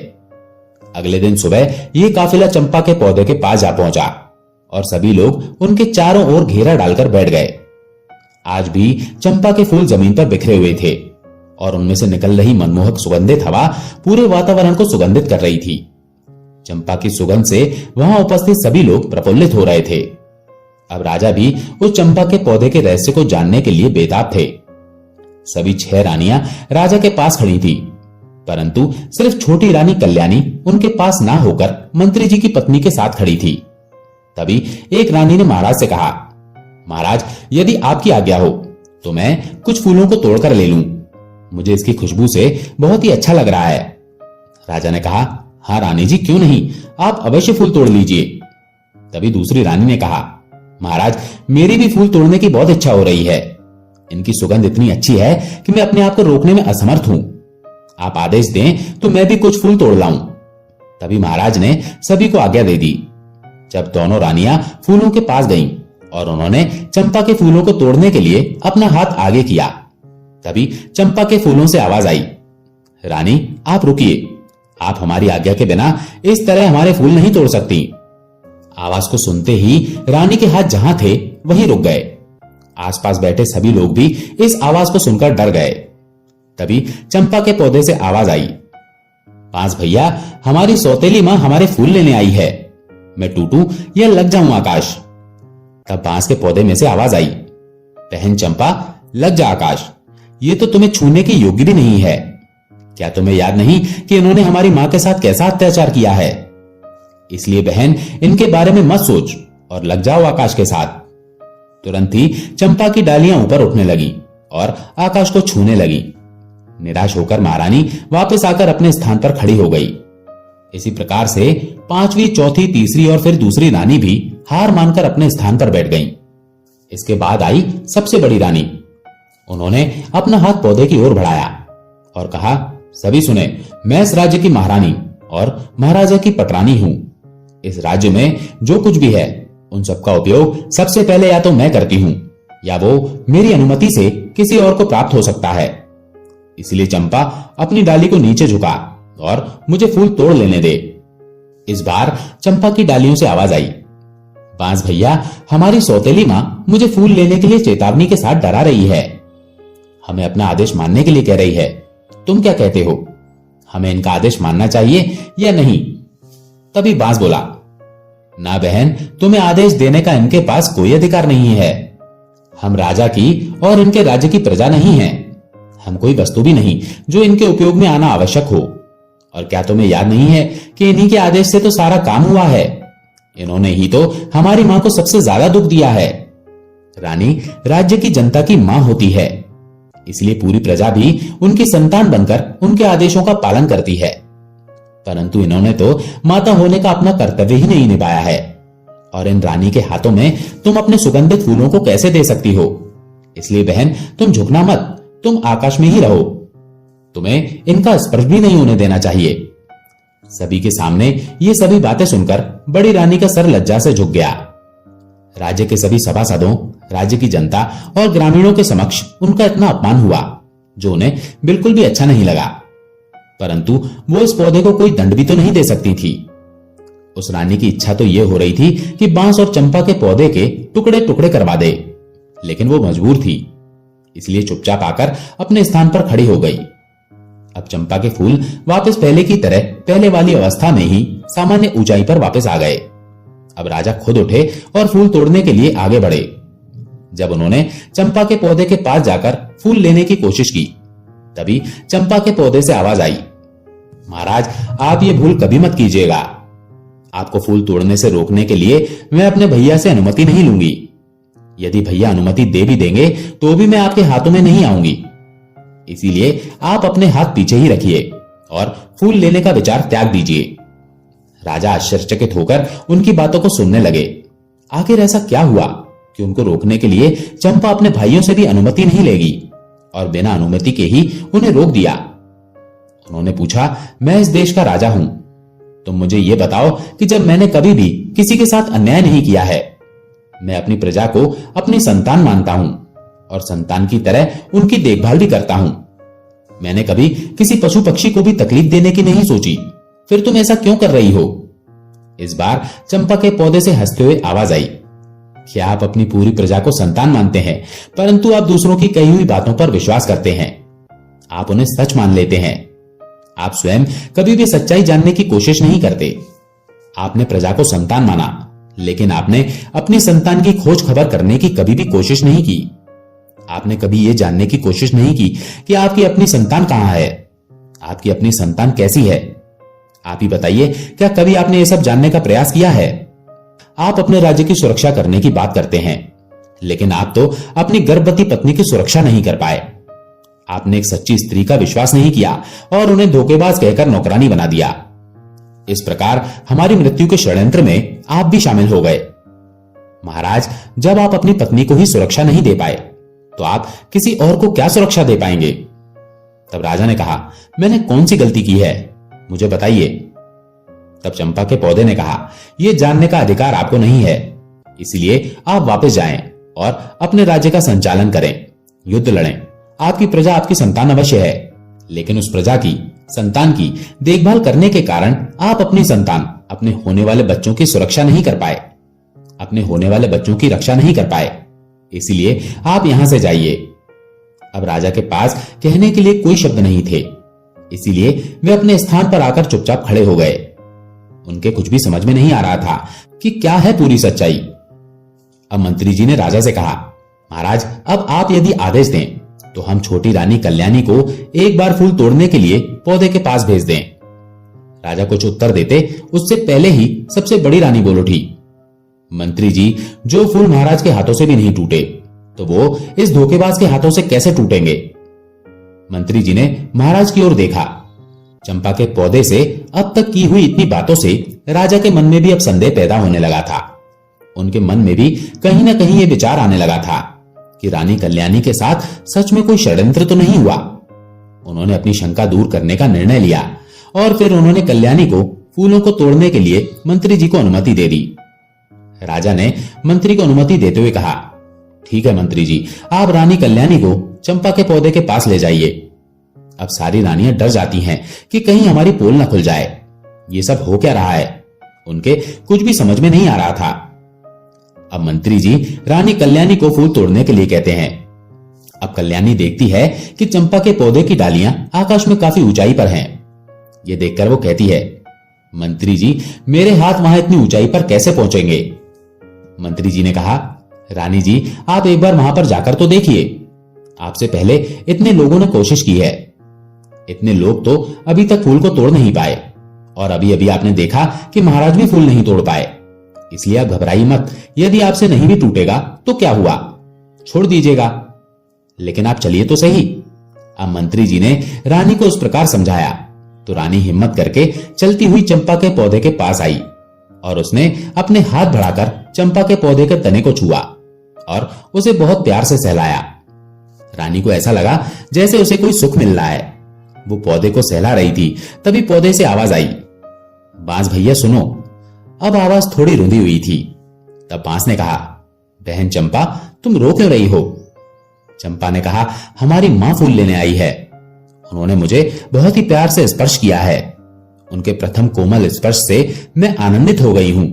अगले दिन सुबह ये काफिला चंपा के पौधे के पास जा पहुंचा और सभी लोग उनके चारों ओर घेरा डालकर बैठ गए। आज भी चंपा के फूल जमीन पर बिखरे हुए थे और उनमें से निकल रही मनमोहक सुगंधित हवा पूरे वातावरण को सुगंधित कर रही थी। चंपा की सुगंध से वहां उपस्थित सभी लोग प्रफुल्लित हो रहे थे। अब राजा भी उस चंपा के पौधे के रहस्य को जानने के लिए बेताब थे। सभी 6 रानियां राजा के पास खड़ी थी, परंतु सिर्फ छोटी रानी कल्याणी उनके पास ना होकर मंत्री जी की पत्नी के साथ खड़ी थी। तभी एक रानी ने महाराज से कहा, महाराज, यदि आपकी आज्ञा हो तो मैं कुछ फूलों को तोड़कर ले लूं। मुझे इसकी खुशबू से बहुत ही अच्छा लग रहा है। राजा ने कहा, हाँ रानी जी, क्यों नहीं, आप अवश्य फूल तोड़ लीजिए। तभी दूसरी रानी ने कहा, महाराज, मेरी भी फूल तोड़ने की बहुत इच्छा हो रही है। इनकी सुगंध इतनी अच्छी है कि मैं अपने आप को रोकने में असमर्थ हूं। आप आदेश दें तो मैं भी कुछ फूल तोड़ लाऊं। तभी महाराज ने सभी को आज्ञा दे दी। जब दोनों रानियां फूलों के पास गईं और उन्होंने चंपा के फूलों को तोड़ने के लिए अपना हाथ आगे किया, तभी चंपा के फूलों से आवाज आई, रानी आप रुकिए, आप हमारी आज्ञा के बिना इस तरह हमारे फूल नहीं तोड़ सकती। आवाज को सुनते ही रानी के हाथ जहां थे वहीं रुक गए। आसपास बैठे सभी लोग भी इस आवाज को सुनकर डर गए। तभी चंपा के पौधे से आवाज आई, बांस भैया, हमारी सौतेली मां हमारे फूल लेने आई है। मैं टूटूं या लग जाऊं आकाश। तब बांस के पौधे में से आवाज आई, बहन चंपा, लग जा आकाश, ये तो तुम्हें छूने के योग्य भी नहीं है। क्या तुम्हें याद नहीं कि इन्होंने हमारी मां के साथ कैसा अत्याचार किया है? इसलिए बहन, इनके बारे में मत सोच और लग जाओ आकाश के साथ। तुरंत ही चंपा की डालियां ऊपर उठने लगी और आकाश को छूने लगी। निराश होकर महारानी वापस आकर अपने स्थान पर खड़ी हो गई। इसी प्रकार से 5वीं, चौथी, तीसरी और फिर दूसरी रानी भी हार मानकर अपने स्थान पर बैठ गईं। इसके बाद आई सबसे बड़ी रानी। उन्होंने अपना हाथ पौधे की ओर बढ़ाया और कहा, सभी सुने, मैं इस राज्य की महारानी और महाराजा की पटरानी हूं। इस राज्य में जो कुछ भी है उन सबका उपयोग सबसे पहले या तो मैं करती हूं या वो मेरी अनुमति से किसी और को प्राप्त हो सकता है। इसलिए चंपा, अपनी डाली को नीचे झुका और मुझे फूल तोड़ लेने दे। इस बार चंपा की डालियों से आवाज आई, बांस भैया, हमारी सौतेली मां मुझे फूल लेने के लिए चेतावनी के साथ डरा रही है। हमें अपना आदेश मानने के लिए कह रही है, तुम क्या कहते हो? हमें इनका आदेश मानना चाहिए या नहीं? तभी बांस बोला, ना बहन, तुम्हें आदेश देने का इनके पास कोई अधिकार नहीं है। हम राजा की और इनके राज्य की प्रजा नहीं हैं। हम कोई वस्तु भी नहीं जो इनके उपयोग में आना आवश्यक हो। और क्या तुम्हें याद नहीं है कि इन्हीं के आदेश से तो सारा काम हुआ है? इन्होंने ही तो हमारी मां को सबसे ज्यादा दुख दिया है। रानी राज्य की जनता की मां होती है, इसलिए पूरी प्रजा भी उनकी संतान बनकर उनके आदेशों का पालन करती है। परंतु इन्होंने तो माता होने का अपना कर्तव्य ही नहीं निभाया है। और इन रानी के हाथों में तुम अपने सुगंधित फूलों को कैसे दे सकती हो? इसलिए बहन, तुम झुकना मत, तुम आकाश में ही रहो। तुम्हें इनका स्पर्श भी नहीं होने देना चाहिए। सभी के सामने ये सभी बातें सुनकर बड़ी रानी का सर लज्जा से झुक गया। राज्य के सभी सभासदों, राज्य की जनता और ग्रामीणों के समक्ष उनका इतना अपमान हुआ जो उन्हें बिल्कुल भी अच्छा नहीं लगा। परंतु वो इस पौधे को कोई दंड भी तो नहीं दे सकती थी। उस रानी की इच्छा तो यह हो रही थी कि बांस और चंपा के पौधे के टुकड़े टुकड़े करवा दे, लेकिन वो मजबूर थी, इसलिए चुपचाप आकर अपने स्थान पर खड़ी हो गई। अब चंपा के फूल वापस पहले की तरह पहले वाली अवस्था में ही सामान्य ऊंचाई पर वापस आ गए। अब राजा खुद उठे और फूल तोड़ने के लिए आगे बढ़े। जब उन्होंने चंपा के पौधे के पास जाकर फूल लेने की कोशिश की, तभी चंपा के पौधे से आवाज आई, महाराज, आप ये भूल कभी मत कीजिएगा। आपको फूल तोड़ने से रोकने के लिए मैं अपने भैया से अनुमति नहीं लूंगी। यदि भैया अनुमति दे भी देंगे तो भी मैं आपके हाथों में नहीं आऊंगी। इसीलिए आप अपने हाथ पीछे ही रखिए और फूल लेने का विचार त्याग दीजिए। राजा आश्चर्यचकित होकर उनकी बातों को सुनने लगे। आखिर ऐसा क्या हुआ कि उनको रोकने के लिए चंपा अपने भाइयों से भी अनुमति नहीं लेगी और बिना अनुमति के ही उन्हें रोक दिया। उन्होंने पूछा, मैं इस देश का राजा हूं। तुम मुझे यह बताओ कि जब मैंने कभी भी किसी के साथ अन्याय नहीं किया है। मैं अपनी प्रजा को अपनी संतान मानता हूं और संतान की तरह उनकी देखभाल भी करता हूं। मैंने कभी किसी पशु पक्षी को भी तकलीफ देने की नहीं सोची। फिर तुम ऐसा क्यों कर रही हो? इस बार चंपा के पौधे से हंसते हुए आवाज आई, क्या आप अपनी पूरी प्रजा को संतान मानते हैं, परंतु आप दूसरों की कही हुई बातों पर विश्वास करते हैं। आप उन्हें सच मान लेते हैं। आप स्वयं कभी भी सच्चाई जानने की कोशिश नहीं करते। आपने प्रजा को संतान माना, लेकिन आपने अपनी संतान की खोज खबर करने की कभी भी कोशिश नहीं की। आपने कभी यह जानने की कोशिश नहीं की कि आपकी अपनी संतान कहां है, आपकी अपनी संतान कैसी है। आप ही बताइए, क्या कभी आपने यह सब जानने का प्रयास किया है? आप अपने राज्य की सुरक्षा करने की बात करते हैं, लेकिन आप तो अपनी गर्भवती पत्नी की सुरक्षा नहीं कर पाए। आपने एक सच्ची स्त्री का विश्वास नहीं किया और उन्हें धोखेबाज कहकर नौकरानी बना दिया। इस प्रकार हमारी मृत्यु के षड्यंत्र में आप भी शामिल हो गए। महाराज, जब आप अपनी पत्नी को ही सुरक्षा नहीं दे पाए तो आप किसी और को क्या सुरक्षा दे पाएंगे? तब राजा ने कहा, मैंने कौन सी गलती की है, मुझे बताइए। तब चंपा के पौधे ने कहा, यह जानने का अधिकार आपको नहीं है, इसलिए आप वापस जाएं और अपने राज्य का संचालन करें, युद्ध लड़ें। आपकी प्रजा आपकी संतान अवश्य है, लेकिन उस प्रजा की संतान की देखभाल करने के कारण आप अपनी संतान, अपने होने वाले बच्चों की सुरक्षा नहीं कर पाए, अपने होने वाले बच्चों की रक्षा नहीं कर पाए। इसलिए आप यहां से जाइए। अब राजा के पास कहने के लिए कोई शब्द नहीं थे, इसीलिए वे अपने स्थान पर आकर चुपचाप खड़े हो गए। उनके कुछ भी समझ में नहीं आ रहा था कि क्या है पूरी सच्चाई। अब मंत्री जी ने राजा से कहा, महाराज, अब आप यदि आदेश दें तो हम छोटी रानी कल्याणी को एक बार फूल तोड़ने के लिए पौधे के पास भेज दें। राजा कुछ उत्तर देते उससे पहले ही सबसे बड़ी रानी बोल उठी, मंत्री जी, जो फूल महाराज के हाथों से भी नहीं टूटे तो वो इस धोखेबाज के हाथों से कैसे टूटेंगे? मंत्री जी ने महाराज की ओर देखा। चंपा के पौधे से अब तक की हुई इतनी बातों से राजा के मन में भी अब संदेह पैदा होने लगा था। उनके मन में भी कहीं ना कहीं ये विचार आने लगा था कि रानी कल्याणी के साथ सच में कोई षड्यंत्र तो नहीं हुआ। उन्होंने अपनी शंका दूर करने का निर्णय लिया और फिर उन्होंने कल्याणी को फूलों को तोड़ने के लिए मंत्री जी को अनुमति दे दी। राजा ने मंत्री को अनुमति देते हुए कहा, ठीक है मंत्री जी, आप रानी कल्याणी को चंपा के पौधे के पास ले जाइए। अब सारी रानियां डर जाती हैं कि कहीं हमारी पोल न खुल जाए। ये सब हो क्या रहा है? उनके कुछ भी समझ में नहीं आ रहा था। अब मंत्री जी रानी कल्याणी को फूल तोड़ने के लिए कहते हैं। अब कल्याणी देखती है कि चंपा के पौधे की डालियां आकाश में काफी ऊंचाई पर हैं। ये देखकर वो कहती है, मंत्री जी, मेरे हाथ वहां इतनी ऊंचाई पर कैसे पहुंचेंगे? मंत्री जी ने कहा, रानी जी, आप एक बार वहां पर जाकर तो देखिए। आपसे पहले इतने लोगों ने कोशिश की है। इतने लोग तो अभी तक फूल को तोड़ नहीं पाए, और अभी अभी आपने देखा कि महाराज भी फूल नहीं तोड़ पाए। इसलिए आप घबराइए मत। यदि आपसे नहीं भी टूटेगा तो क्या हुआ, छोड़ दीजिएगा, लेकिन आप चलिए तो सही। अब मंत्री जी ने रानी को उस प्रकार समझाया तो रानी हिम्मत करके चलती हुई चंपा के पौधे के पास आई और उसने अपने हाथ बढ़ाकर चंपा के पौधे के तने को छुआ और उसे बहुत प्यार से सहलाया। रानी को ऐसा लगा जैसे उसे कोई सुख मिल रहा है। वो पौधे को सहला रही थी, तभी पौधे से आवाज आई, बांस भैया सुनो। अब आवाज थोड़ी रुंधी हुई थी। तब बांस ने कहा, बहन चंपा, तुम रो क्यों रही हो? चंपा ने कहा, हमारी मां फूल लेने आई है। उन्होंने मुझे बहुत ही प्यार से स्पर्श किया है। उनके प्रथम कोमल स्पर्श से मैं आनंदित हो गई हूं,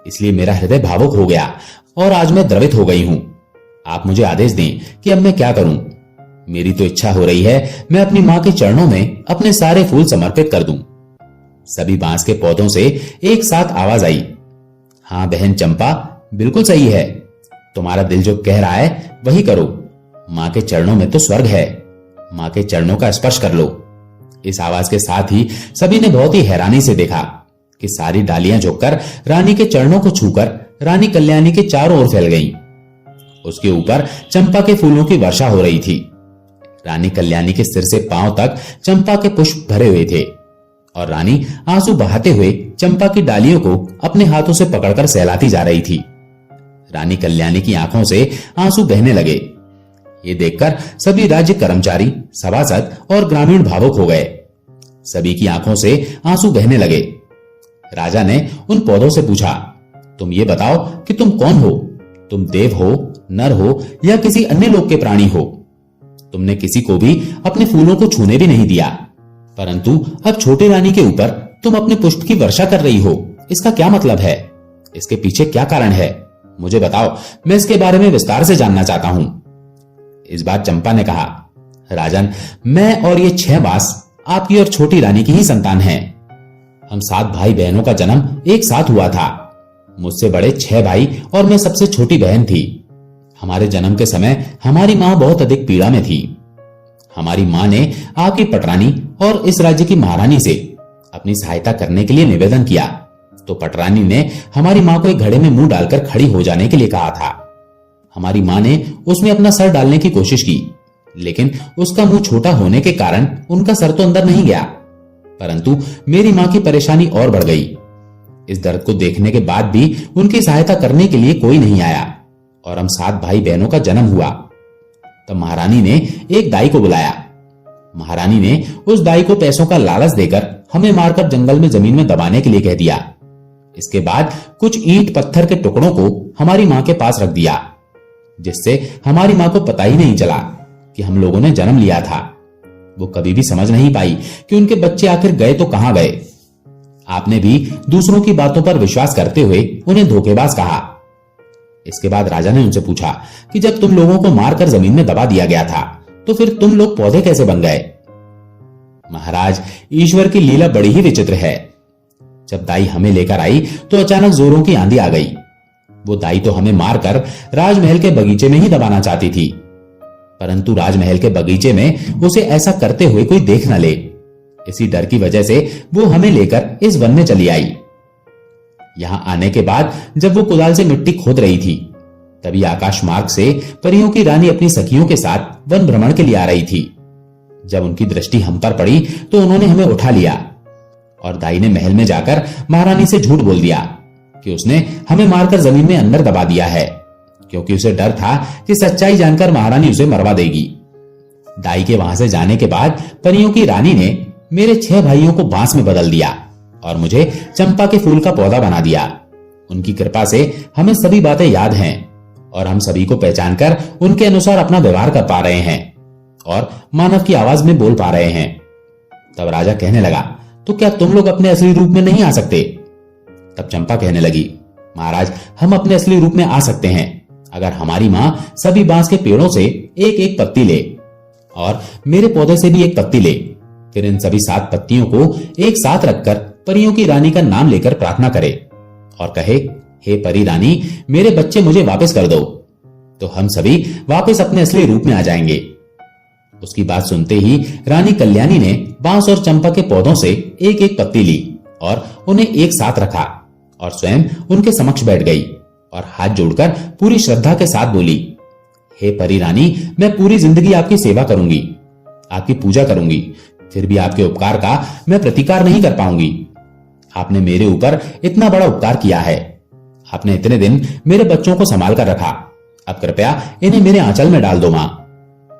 इसलिए मेरा हृदय भावुक हो गया और आज मैं द्रवित हो गई हूं। आप मुझे आदेश दें कि अब मैं क्या करूं। मेरी तो इच्छा हो रही है मैं अपनी मां के चरणों में अपने सारे फूल समर्पित कर दूं। सभी बांस के पौधों से एक साथ आवाज आई, हां बहन चंपा, बिल्कुल सही है। तुम्हारा दिल जो कह रहा है वही करो। मां के चरणों में तो स्वर्ग है। मां के चरणों का स्पर्श कर लो। इस आवाज के साथ ही सभी ने बहुत ही हैरानी से देखा कि सारी डालियां झुककर रानी के चरणों को छूकर रानी कल्याणी के चारों ओर फैल गईं। उसके ऊपर चंपा के फूलों की वर्षा हो रही थी। रानी कल्याणी के सिर से पांव तक चंपा के पुष्प भरे हुए थे और रानी आंसू बहाते हुए चंपा की डालियों को अपने हाथों से पकड़कर सहलाती जा रही थी। रानी कल्याणी की आंखों से आंसू बहने लगे। ये देखकर सभी राज्य कर्मचारी, सभासद और ग्रामीण भावुक हो गए। सभी की आंखों से आंसू बहने लगे। राजा ने उन पौधों से पूछा, तुम ये बताओ कि तुम कौन हो? तुम देव हो, नर हो या किसी अन्य लोक के प्राणी हो? तुमने किसी को भी अपने फूलों को छूने भी नहीं दिया, परंतु अब छोटी रानी के ऊपर तुम अपने पुष्प की वर्षा कर रही हो। इसका क्या मतलब है? इसके पीछे क्या कारण है? मुझे बताओ, मैं इसके बारे में विस्तार से जानना चाहता हूं। इस बार चंपा ने कहा, राजन, मैं और ये 6 बांस आपकी और छोटी रानी की ही संतान हैं। हम 7 भाई बहनों का जन्म एक साथ हुआ था। मुझसे बड़े 6 भाई और मैं सबसे छोटी बहन थी। हमारे जन्म के समय हमारी मां बहुत अधिक पीड़ा में थी। हमारी मां ने आपकी पटरानी और इस राज्य की महारानी से अपनी सहायता करने के लिए निवेदन किया, तो पटरानी ने हमारी मां को एक घड़े में मुंह डालकर खड़ी हो जाने के लिए कहा था। हमारी मां ने उसमें अपना सर डालने की कोशिश की, लेकिन उसका मुंह छोटा होने के कारण उनका सर तो अंदर नहीं गया, परंतु मेरी मां की परेशानी और बढ़ गई। इस दर्द को देखने के बाद भी उनकी सहायता करने के लिए कोई नहीं आया और हम 7 भाई बहनों का जन्म हुआ। तब महारानी ने एक दाई को बुलाया। महारानी ने उस दाई को पैसों का लालच देकर हमें मारकर जंगल में जमीन में दबाने के लिए कह दिया। इसके बाद कुछ ईंट पत्थर के टुकड़ों को हमारी मां के पास रख दिया, जिससे हमारी मां को पता ही नहीं चला कि हम लोगों ने जन्म लिया था। वो कभी भी समझ नहीं पाई कि उनके बच्चे आखिर गए तो कहां गए। आपने भी दूसरों की बातों पर विश्वास करते हुए उन्हें धोखेबाज कहा। इसके बाद राजा ने उनसे पूछा कि जब तुम लोगों को मारकर जमीन में दबा दिया गया था, तो फिर तुम लोग पौधे कैसे बन गए? महाराज, ईश्वर की लीला बड़ी ही विचित्र है। जब दाई हमें लेकर आई तो अचानक जोरों की आंधी आ गई। वो दाई तो हमें मारकर राजमहल के बगीचे में ही दबाना चाहती थी, परंतु राजमहल के बगीचे में उसे ऐसा करते हुए कोई देख न ले, इसी डर की वजह से वो हमें लेकर इस वन में चली आई। यहां आने के बाद जब वो कुदाल से मिट्टी खोद रही थी, तभी आकाश मार्ग से परियों की रानी अपनी सखियों के साथ वन भ्रमण के लिए आ रही थी। जब उनकी दृष्टि हम पर पड़ी तो उन्होंने हमें उठा लिया और दाई ने महल में जाकर महारानी से झूठ बोल दिया कि उसने हमें मारकर जमीन में अंदर दबा दिया है, क्योंकि उसे डर था कि सच्चाई जानकर महारानी उसे मरवा देगी। दाई के वहां से जाने के बाद परियों की रानी ने मेरे 6 भाइयों को बांस में बदल दिया और मुझे चंपा के फूल का पौधा बना दिया। उनकी कृपा से हमें सभी बातें याद हैं और हम सभी को पहचान कर उनके अनुसार अपना व्यवहार कर पा रहे हैं और मानव की आवाज में बोल पा रहे हैं। तब राजा कहने लगा, तो क्या तुम लोग अपने असली रूप में नहीं आ सकते? तब चंपा कहने लगी, महाराज, हम अपने असली रूप में आ सकते हैं, अगर हमारी माँ सभी बांस के पेड़ों से एक एक पत्ती ले और मेरे पौधे से भी एक पत्ती ले, फिर इन सभी 7 पत्तियों को एक साथ रखकर परियों की रानी का नाम लेकर प्रार्थना करे और कहे, हे परी रानी, मेरे बच्चे मुझे वापस कर दो, तो हम सभी वापस अपने असली रूप में आ जाएंगे। उसकी बात सुनते ही रानी कल्याणी ने बांस और चंपा के पौधों से एक एक पत्ती ली और उन्हें एक साथ रखा और स्वयं उनके समक्ष बैठ गई और हाथ जोड़कर पूरी श्रद्धा के साथ बोली, हे परी रानी, मैं पूरी जिंदगी आपकी सेवा करूंगी, आपकी पूजा करूंगी, फिर भी आपके उपकार का मैं प्रतिकार नहीं कर पाऊंगी। आपने मेरे ऊपर इतना बड़ा उपकार किया है, आपने इतने दिन मेरे बच्चों को संभाल कर रखा, अब कृपया इन्हें मेरे आंचल में डाल दो मां,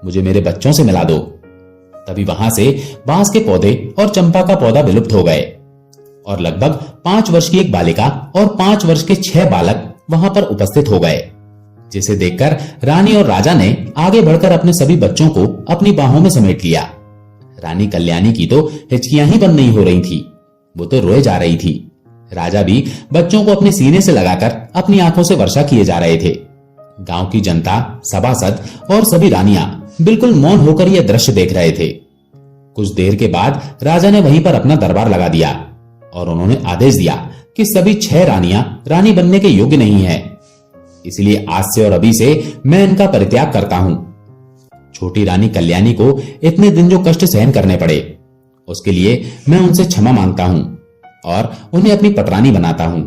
मुझे मेरे बच्चों से मिला दो। तभी वहां से बांस के पौधे और चंपा का पौधा विलुप्त हो गए और लगभग 5 वर्ष की एक बालिका और 5 वर्ष के 6 बालक वहां पर उपस्थित हो गए, जिसे देखकर रानी और राजा ने आगे बढ़कर अपने सभी बच्चों को अपनी बाहों में समेट लिया। रानी कल्याणी की तो हिचकियां ही बंद नहीं हो रही थी, वो तो रोए जा रही थी। राजा भी बच्चों को अपने सीने से लगाकर अपनी आंखों से वर्षा किए जा रहे थे। गांव की जनता, सभासद और सभी रानियां बिल्कुल मौन होकर यह दृश्य देख रहे थे। कुछ देर के बाद राजा ने वहीं पर अपना दरबार लगा दिया और उन्होंने आदेश दिया कि सभी 6 रानियां रानी बनने के योग्य नहीं है, इसलिए आज से और अभी से मैं इनका परित्याग करता हूं। छोटी रानी कल्याणी को इतने दिन जो कष्ट सहन करने पड़े, उसके लिए मैं उनसे क्षमा मांगता हूं और उन्हें अपनी पटरानी बनाता हूं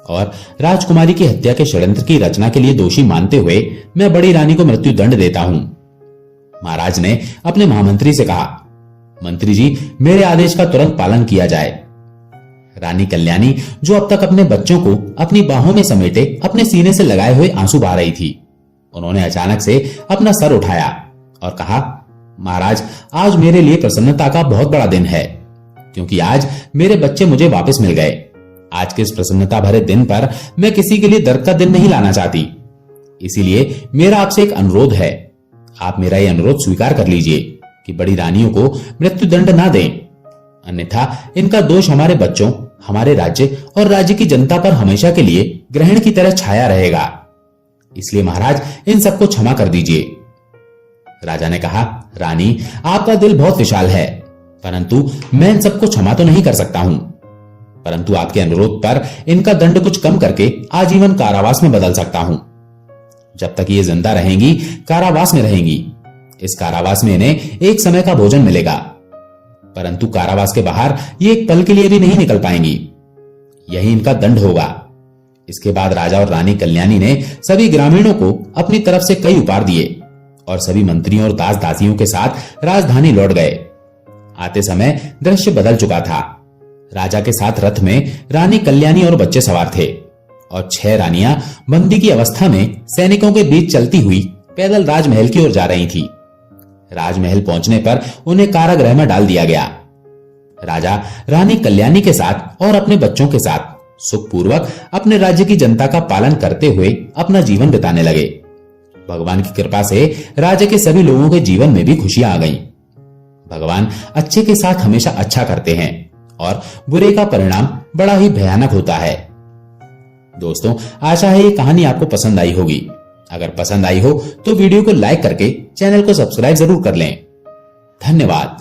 और राजकुमारी की हत्या के षड्यंत्र की रचना के लिए दोषी मानते हुए मैं बड़ी रानी को मृत्यु दंड देता हूं। महाराज ने अपने महामंत्री से कहा, मंत्री जी, मेरे आदेश का तुरंत पालन किया जाए। रानी कल्याणी, जो अब तक अपने बच्चों को अपनी बाहों में समेटे अपने सीने से लगाए हुए आंसू बहा रही थी, उन्होंने अचानक से अपना सर उठाया और कहा, महाराज, आज मेरे लिए प्रसन्नता का बहुत बड़ा दिन है, क्योंकि आज मेरे बच्चे मुझे वापस मिल गए। आज के इस प्रसन्नता भरे दिन पर मैं किसी के लिए दर्द का दिन नहीं लाना चाहती, इसीलिए मेरा आपसे एक अनुरोध है। आप मेरा यह अनुरोध स्वीकार कर लीजिए कि बड़ी रानियों को मृत्यु दंड ना दें, अन्यथा इनका दोष हमारे बच्चों, हमारे राज्य और राज्य की जनता पर हमेशा के लिए ग्रहण की तरह छाया रहेगा। इसलिए महाराज, इन सबको क्षमा कर दीजिए। राजा ने कहा, रानी, आपका दिल बहुत विशाल है, परंतु मैं इन सबको क्षमा तो नहीं कर सकता हूं, परंतु आपके अनुरोध पर इनका दंड कुछ कम करके आजीवन कारावास में बदल सकता हूं। जब तक ये जिंदा रहेंगी, कारावास में रहेंगी। इस कारावास में इन्हें एक समय का भोजन मिलेगा, परंतु कारावास के बाहर ये एक पल के लिए भी नहीं निकल पाएंगी। यही इनका दंड होगा। इसके बाद राजा और रानी कल्याणी ने सभी ग्रामीणों को अपनी तरफ से कई उपहार दिए और सभी मंत्रियों और दास दासियों के साथ राजधानी लौट गए। आते समय दृश्य बदल चुका था। राजा के साथ रथ में रानी कल्याणी और बच्चे सवार थे और 6 रानियां बंदी की अवस्था में सैनिकों के बीच चलती हुई पैदल राजमहल की ओर जा रही थी। राजमहल पहुंचने पर उन्हें कारागृह में डाल दिया गया। राजा रानी कल्याणी के साथ और अपने बच्चों के साथ सुखपूर्वक अपने राज्य की जनता का पालन करते हुए अपना जीवन बिताने लगे। भगवान की कृपा से राज्य के सभी लोगों के जीवन में भी खुशियां आ गईं। भगवान अच्छे के साथ हमेशा अच्छा करते हैं और बुरे का परिणाम बड़ा ही भयानक होता है। दोस्तों, आशा है ये कहानी आपको पसंद आई होगी। अगर पसंद आई हो तो वीडियो को लाइक करके चैनल को सब्सक्राइब जरूर कर लें। धन्यवाद।